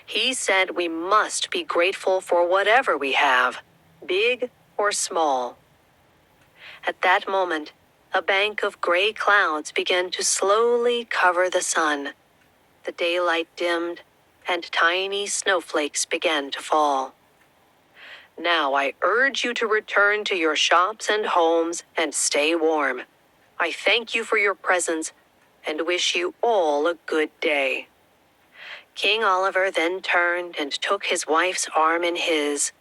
He said we must be grateful for whatever we have, big or small." At that moment, a bank of gray clouds began to slowly cover the sun. The daylight dimmed, and tiny snowflakes began to fall. "Now I urge you to return to your shops and homes and stay warm. I thank you for your presence and wish you all a good day." King Oliver then turned and took his wife's arm in his.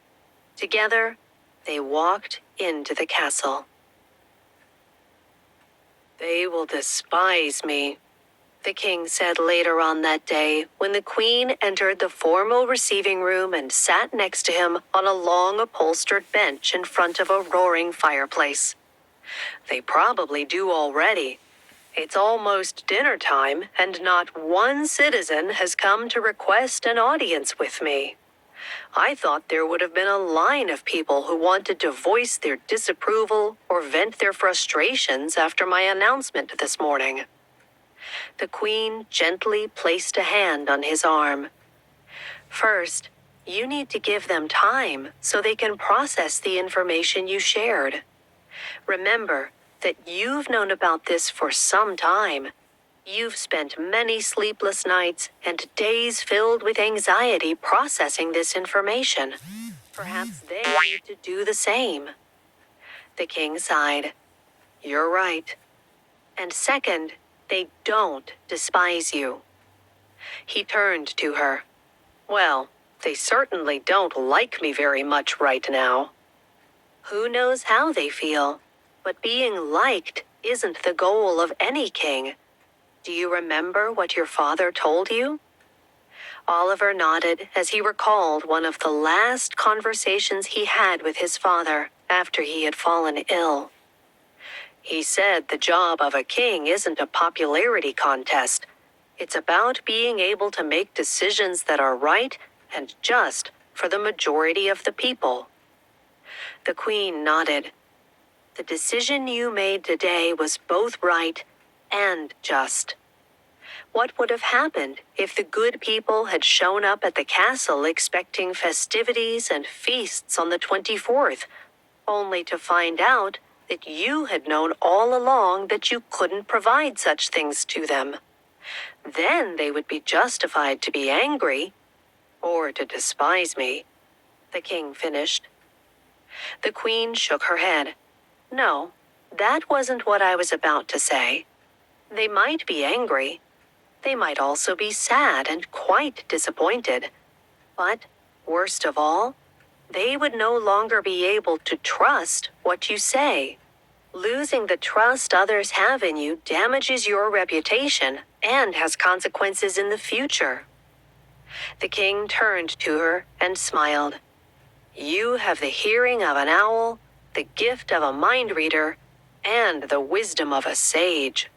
Together, they walked into the castle. "They will despise me," the king said later on that day when the queen entered the formal receiving room and sat next to him on a long upholstered bench in front of a roaring fireplace. "They probably do already. It's almost dinner time, and not one citizen has come to request an audience with me. I thought there would have been a line of people who wanted to voice their disapproval or vent their frustrations after my announcement this morning." The queen gently placed a hand on his arm. "First, you need to give them time so they can process the information you shared. Remember that you've known about this for some time. You've spent many sleepless nights and days filled with anxiety processing this information. Perhaps they need to do the same." The king sighed. "You're right. And second, they don't despise you." He turned to her. "Well, they certainly don't like me very much right now." "Who knows how they feel? But being liked isn't the goal of any king. Do you remember what your father told you?" Oliver nodded as he recalled one of the last conversations he had with his father after he had fallen ill. "He said the job of a king isn't a popularity contest. It's about being able to make decisions that are right and just for the majority of the people." The queen nodded. "The decision you made today was both right and just. What would have happened if the good people had shown up at the castle expecting festivities and feasts on the 24th, only to find out that you had known all along that you couldn't provide such things to them? Then they would be justified to be angry, or to despise me," the king finished. The queen shook her head. "No, that wasn't what I was about to say. They might be angry. They might also be sad and quite disappointed. But, worst of all, they would no longer be able to trust what you say. Losing the trust others have in you damages your reputation and has consequences in the future. The king turned to her and smiled. You have the hearing of an owl, the gift of a mind reader, and the wisdom of a sage.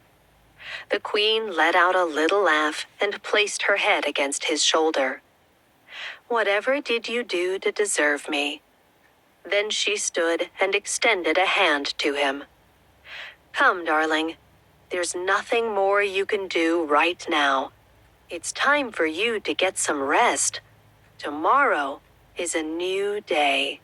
The queen let out a little laugh and placed her head against his shoulder. Whatever did you do to deserve me? Then she stood and extended a hand to him. Come, darling. There's nothing more you can do right now. It's time for you to get some rest. Tomorrow is a new day.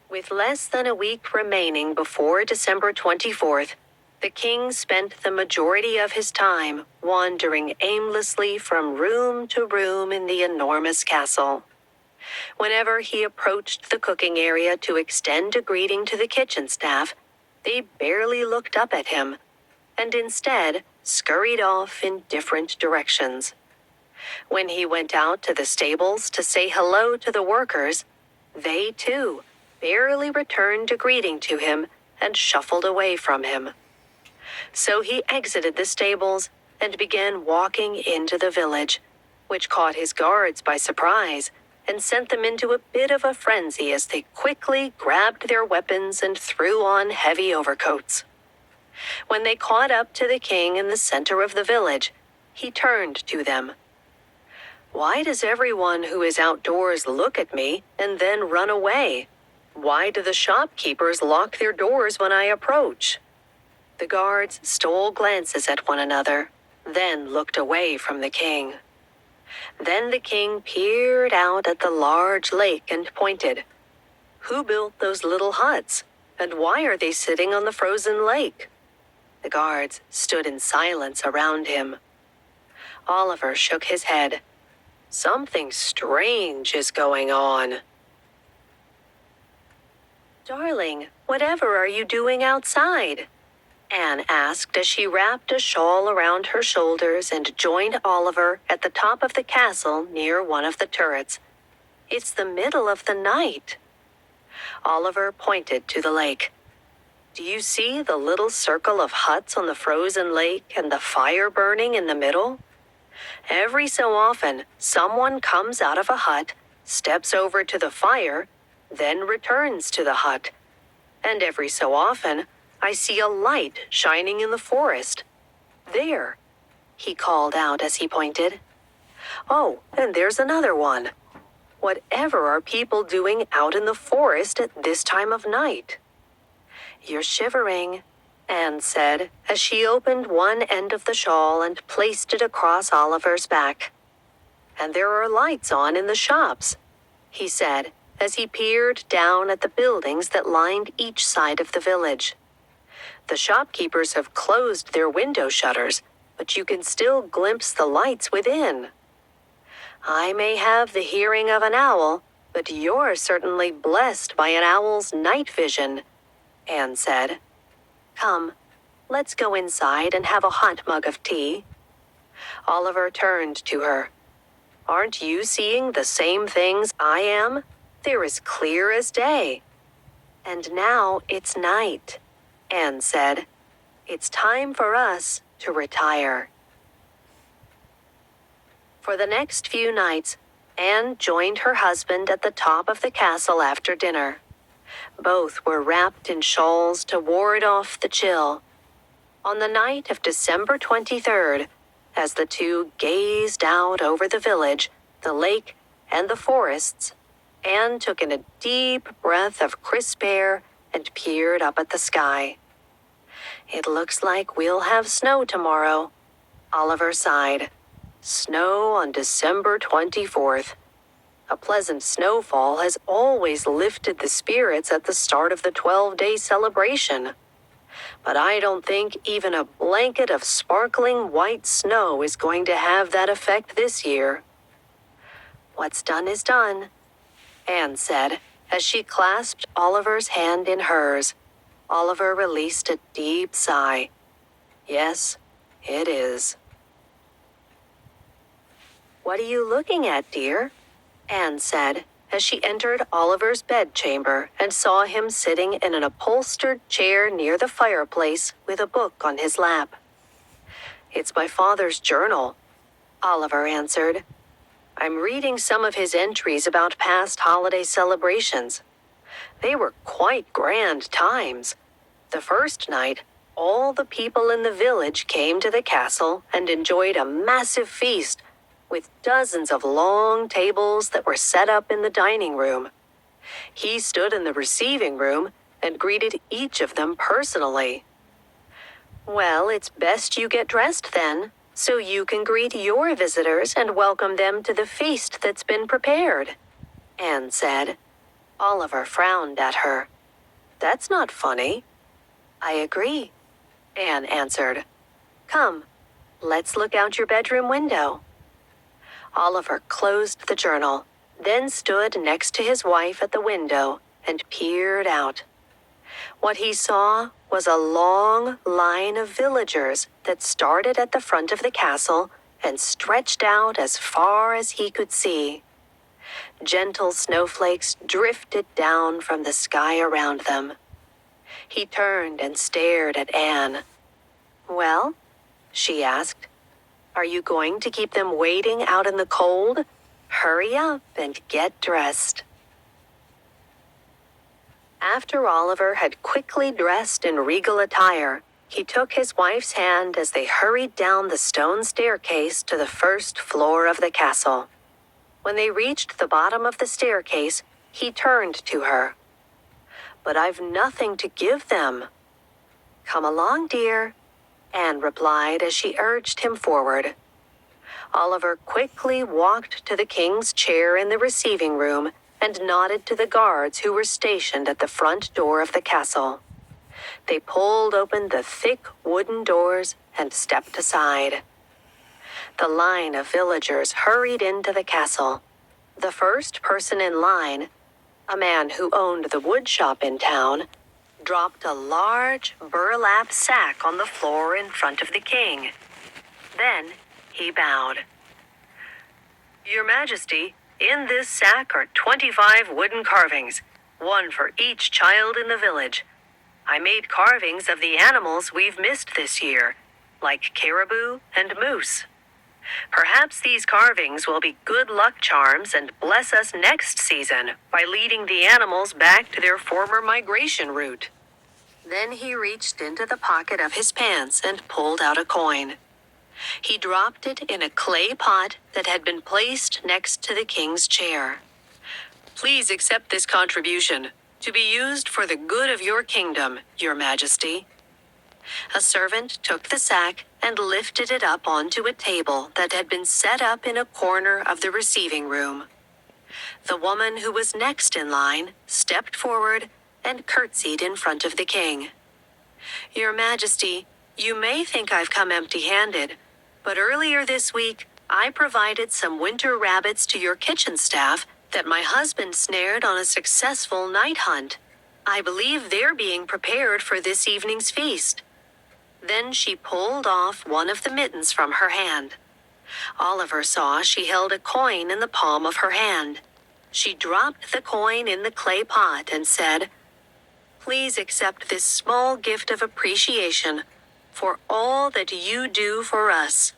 With less than a week remaining before December 24th, the king spent the majority of his time wandering aimlessly from room to room in the enormous castle. Whenever he approached the cooking area to extend a greeting to the kitchen staff, they barely looked up at him, and instead scurried off in different directions. When he went out to the stables to say hello to the workers, they too barely returned a greeting to him and shuffled away from him. So he exited the stables and began walking into the village, which caught his guards by surprise and sent them into a bit of a frenzy as they quickly grabbed their weapons and threw on heavy overcoats. When they caught up to the king in the center of the village, he turned to them. Why does everyone who is outdoors look at me and then run away? Why do the shopkeepers lock their doors when I approach? The guards stole glances at one another, then looked away from the king. Then the king peered out at the large lake and pointed. Who built those little huts? And why are they sitting on the frozen lake? The guards stood in silence around him. Oliver shook his head. Something strange is going on. Darling, whatever are you doing outside? Anne asked as she wrapped a shawl around her shoulders and joined Oliver at the top of the castle near one of the turrets. It's the middle of the night. Oliver pointed to the lake. Do you see the little circle of huts on the frozen lake and the fire burning in the middle? Every so often, someone comes out of a hut, steps over to the fire, then returns to the hut. And every so often, I see a light shining in the forest. There, he called out as he pointed. Oh, and there's another one. Whatever are people doing out in the forest at this time of night? You're shivering, Anne said as she opened one end of the shawl and placed it across Oliver's back. And there are lights on in the shops, he said as he peered down at the buildings that lined each side of the village. The shopkeepers have closed their window shutters, but you can still glimpse the lights within. I may have the hearing of an owl, but you're certainly blessed by an owl's night vision, Anne said. Come, let's go inside and have a hot mug of tea. Oliver turned to her. Aren't you seeing the same things I am? They're as clear as day. And now it's night, Anne said. It's time for us to retire. For the next few nights, Anne joined her husband at the top of the castle after dinner. Both were wrapped in shawls to ward off the chill. On the night of December 23rd, as the two gazed out over the village, the lake, and the forests, Anne took in a deep breath of crisp air and peered up at the sky. It looks like we'll have snow tomorrow, Oliver sighed. Snow on December 24th. A pleasant snowfall has always lifted the spirits at the start of the 12-day celebration. But I don't think even a blanket of sparkling white snow is going to have that effect this year. What's done is done, Anne said as she clasped Oliver's hand in hers. Oliver released a deep sigh. Yes, it is. What are you looking at, dear? Anne said as she entered Oliver's bedchamber and saw him sitting in an upholstered chair near the fireplace with a book on his lap. "It's my father's journal," Oliver answered. "I'm reading some of his entries about past holiday celebrations. They were quite grand times. The first night, all the people in the village came to the castle and enjoyed a massive feast with dozens of long tables that were set up in the dining room. He stood in the receiving room and greeted each of them personally." "Well, it's best you get dressed then, so you can greet your visitors and welcome them to the feast that's been prepared," Anne said. Oliver frowned at her. "That's not funny." "I agree," Anne answered. "Come, let's look out your bedroom window." Oliver closed the journal, then stood next to his wife at the window and peered out. What he saw was a long line of villagers that started at the front of the castle and stretched out as far as he could see. Gentle snowflakes drifted down from the sky around them. He turned and stared at Anne. "Well?" she asked. "Are you going to keep them waiting out in the cold? Hurry up and get dressed." After Oliver had quickly dressed in regal attire, he took his wife's hand as they hurried down the stone staircase to the first floor of the castle. When they reached the bottom of the staircase, he turned to her. "But I've nothing to give them." "Come along, dear," Anne replied as she urged him forward. Oliver quickly walked to the king's chair in the receiving room and nodded to the guards who were stationed at the front door of the castle. They pulled open the thick wooden doors and stepped aside. The line of villagers hurried into the castle. The first person in line, a man who owned the wood shop in town, dropped a large burlap sack on the floor in front of the king. Then he bowed. "Your Majesty, in this sack are 25 wooden carvings, one for each child in the village. I made carvings of the animals we've missed this year, like caribou and moose. Perhaps these carvings will be good luck charms and bless us next season by leading the animals back to their former migration route." Then he reached into the pocket of his pants and pulled out a coin. He dropped it in a clay pot that had been placed next to the king's chair. "Please accept this contribution, to be used for the good of your kingdom, Your Majesty." A servant took the sack and lifted it up onto a table that had been set up in a corner of the receiving room. The woman who was next in line stepped forward and curtsied in front of the king. "Your Majesty, you may think I've come empty-handed, but earlier this week I provided some winter rabbits to your kitchen staff that my husband snared on a successful night hunt. I believe they're being prepared for this evening's feast." Then she pulled off one of the mittens from her hand. Oliver saw she held a coin in the palm of her hand. She dropped the coin in the clay pot and said, "Please accept this small gift of appreciation for all that you do for us."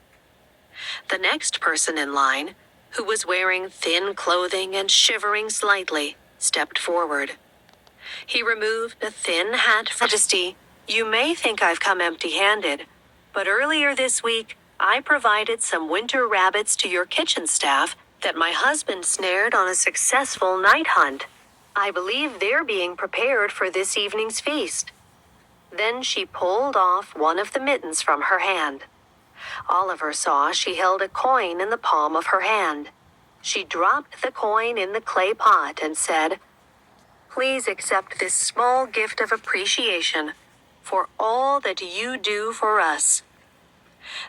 The next person in line, who was wearing thin clothing and shivering slightly, stepped forward. He removed a thin hat from Majesty. "You may think I've come empty-handed, but earlier this week I provided some winter rabbits to your kitchen staff that my husband snared on a successful night hunt. I believe they're being prepared for this evening's feast." Then she pulled off one of the mittens from her hand. Oliver saw she held a coin in the palm of her hand. She dropped the coin in the clay pot and said, "Please accept this small gift of appreciation for all that you do for us."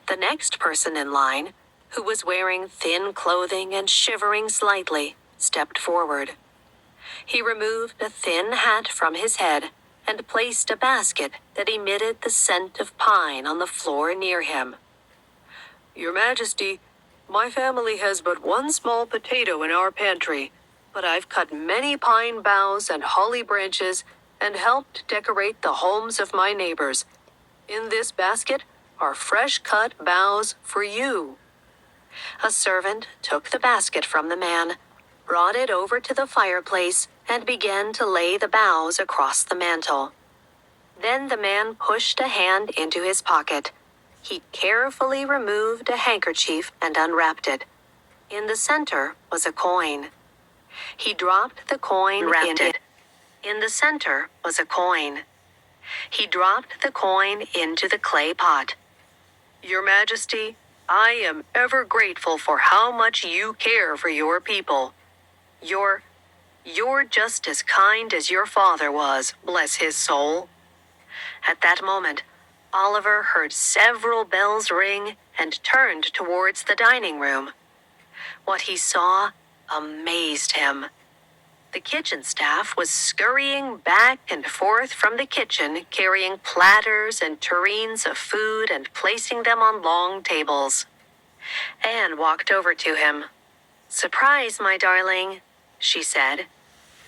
The next person in line, who was wearing thin clothing and shivering slightly, stepped forward. He removed a thin hat from his head and placed a basket that emitted the scent of pine on the floor near him. "Your Majesty, my family has but one small potato in our pantry. but I've cut many pine boughs and holly branches and helped decorate the homes of my neighbors. In this basket are fresh-cut boughs for you." A servant took the basket from the man, brought it over to the fireplace, and began to lay the boughs across the mantel. Then the man pushed a hand into his pocket. He carefully removed a handkerchief and unwrapped it. In the center was a coin. He dropped the coin in it. In the center was a coin. He dropped the coin into the clay pot. "Your Majesty, I am ever grateful for how much you care for your people. You're just as kind as your father was, bless his soul." At that moment, Oliver heard several bells ring and turned towards the dining room. What he saw amazed him. The kitchen staff was scurrying back and forth from the kitchen, carrying platters and tureens of food and placing them on long tables. Anne walked over to him. "Surprise, my darling," she said.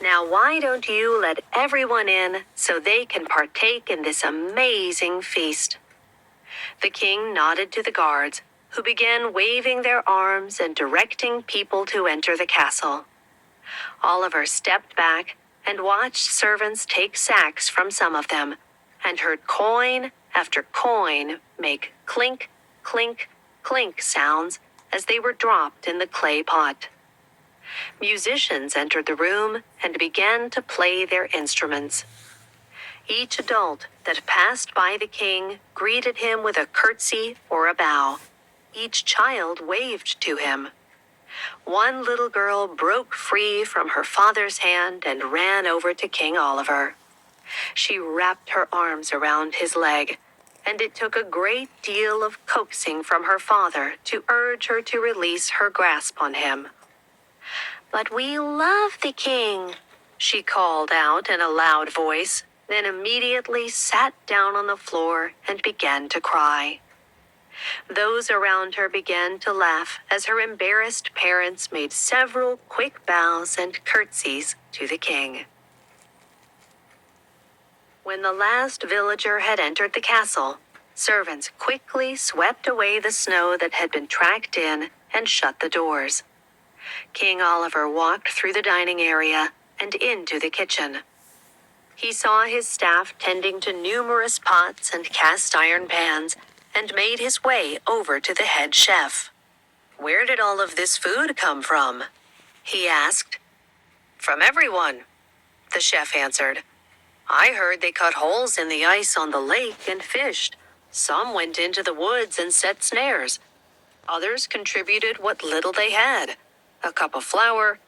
"Now why don't you let everyone in so they can partake in this amazing feast?" The king nodded to the guards, who began waving their arms and directing people to enter the castle. Oliver stepped back and watched servants take sacks from some of them, and heard coin after coin make clink, clink, clink sounds as they were dropped in the clay pot. Musicians entered the room and began to play their instruments. Each adult that passed by the king greeted him with a curtsy or a bow. Each child waved to him. One little girl broke free from her father's hand and ran over to King Oliver. She wrapped her arms around his leg, and it took a great deal of coaxing from her father to urge her to release her grasp on him. "But we love the king," she called out in a loud voice, then immediately sat down on the floor and began to cry. Those around her began to laugh as her embarrassed parents made several quick bows and curtsies to the king. When the last villager had entered the castle, servants quickly swept away the snow that had been tracked in and shut the doors. King Oliver walked through the dining area and into the kitchen. He saw his staff tending to numerous pots and cast iron pans and made his way over to the head chef. "Where did all of this food come from?" he asked. "From everyone," the chef answered. "I heard they cut holes in the ice on the lake and fished. Some went into the woods and set snares. Others contributed what little they had: a cup of flour,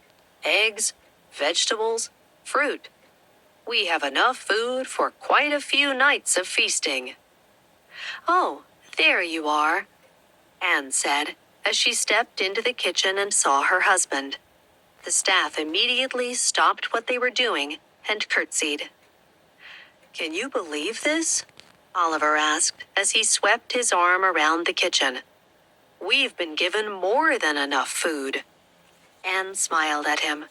eggs, vegetables, fruit. We have enough food for quite a few nights of feasting." "Oh, there you are," Anne said, as she stepped into the kitchen and saw her husband. The staff immediately stopped what they were doing and curtsied. "Can you believe this?" Oliver asked as he swept his arm around the kitchen. "We've been given more than enough food." Anne smiled at him.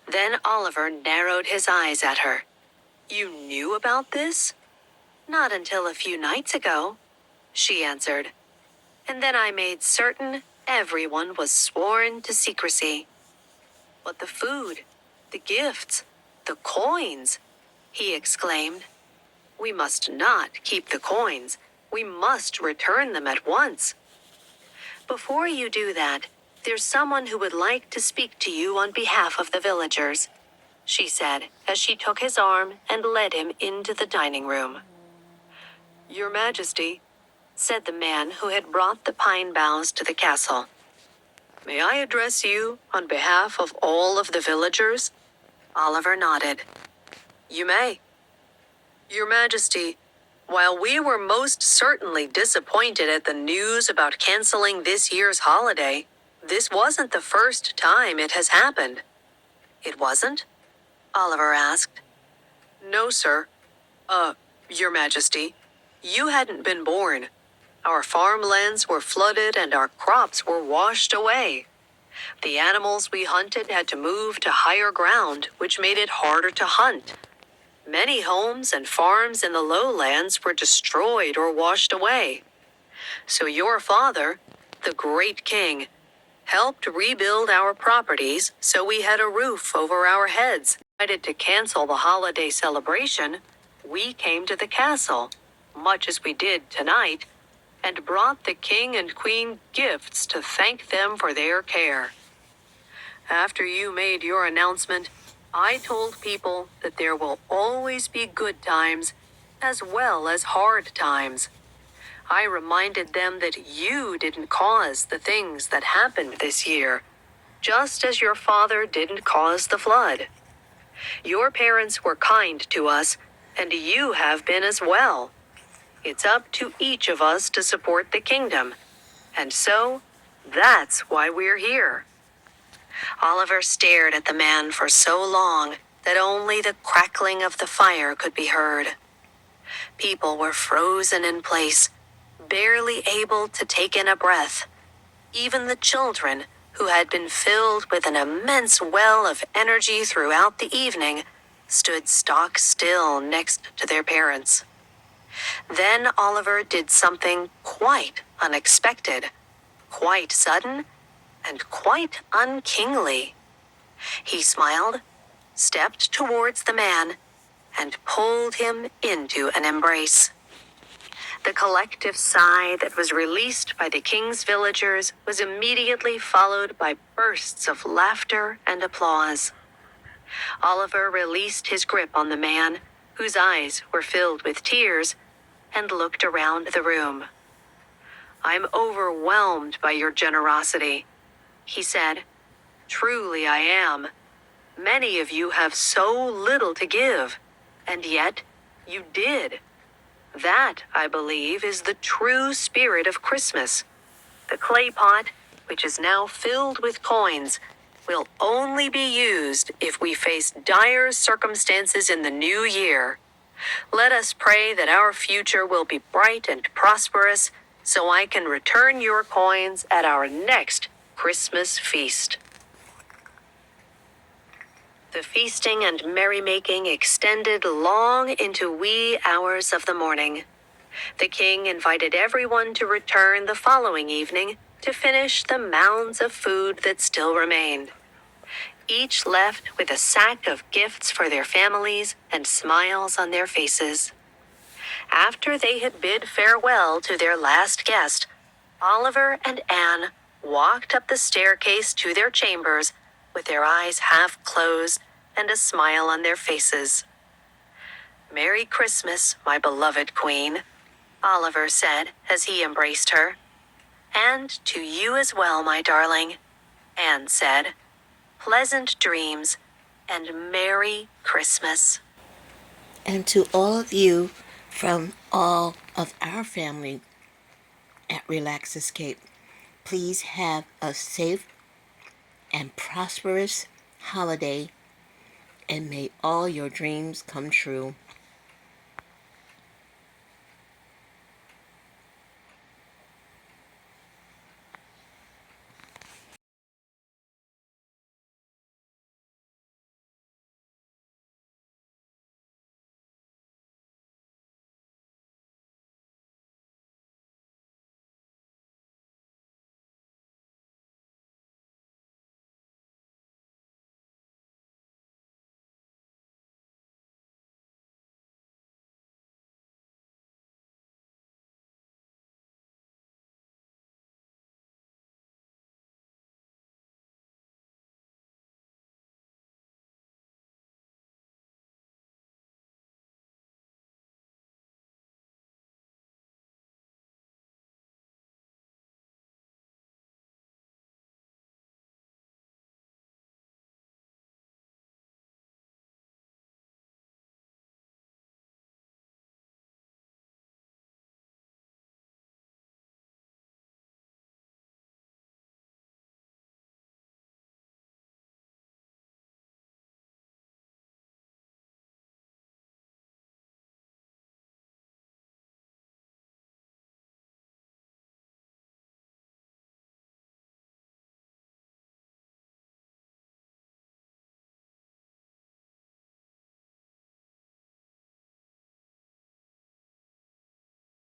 Then Oliver narrowed his eyes at her. "You knew about this?" "Not until a few nights ago," she answered. "And then I made certain everyone was sworn to secrecy." "But the food, the gifts, the coins," he exclaimed. "We must not keep the coins. We must return them at once." "Before you do that, there's someone who would like to speak to you on behalf of the villagers," she said as she took his arm and led him into the dining room. "Your Majesty," said the man who had brought the pine boughs to the castle, "may I address you on behalf of all of the villagers?" Oliver nodded. "You may." "Your Majesty, while we were most certainly disappointed at the news about canceling this year's holiday, this wasn't the first time it has happened." "It wasn't?" Oliver asked. "No, sir. Your Majesty, you hadn't been born. Our farmlands were flooded and our crops were washed away. The animals we hunted had to move to higher ground, which made it harder to hunt. Many homes and farms in the lowlands were destroyed or washed away. So your father, the great king, helped rebuild our properties so we had a roof over our heads. Decided to cancel the holiday celebration, we came to the castle, much as we did tonight, and brought the king and queen gifts to thank them for their care. After you made your announcement, I told people that there will always be good times as well as hard times. I reminded them that you didn't cause the things that happened this year, just as your father didn't cause the flood. Your parents were kind to us, and you have been as well. It's up to each of us to support the kingdom, and so that's why we're here. Oliver stared at the man for so long that only the crackling of the fire could be heard. People were frozen in place, barely able to take in a breath. Even the children, who had been filled with an immense well of energy throughout the evening, stood stock still next to their parents. Then Oliver did something quite unexpected, quite sudden, and quite unkingly. He smiled, stepped towards the man, and pulled him into an embrace. The collective sigh that was released by the king's villagers was immediately followed by bursts of laughter and applause. Oliver released his grip on the man, whose eyes were filled with tears, and looked around the room. "I'm overwhelmed by your generosity," he said. "Truly I am. Many of you have so little to give, and yet you did. That, I believe, is the true spirit of Christmas. The clay pot, which is now filled with coins, will only be used if we face dire circumstances in the new year. Let us pray that our future will be bright and prosperous, so I can return your coins at our next Christmas feast." The feasting and merrymaking extended long into wee hours of the morning. The king invited everyone to return the following evening to finish the mounds of food that still remained. Each left with a sack of gifts for their families and smiles on their faces. After they had bid farewell to their last guest, Oliver and Anne walked up the staircase to their chambers with their eyes half closed and a smile on their faces. "Merry Christmas, my beloved queen," Oliver said as he embraced her. "And to you as well, my darling," Anne said. "Pleasant dreams and Merry Christmas." And to all of you from all of our family at Relax Escape, please have a safe and prosperous holiday, and may all your dreams come true.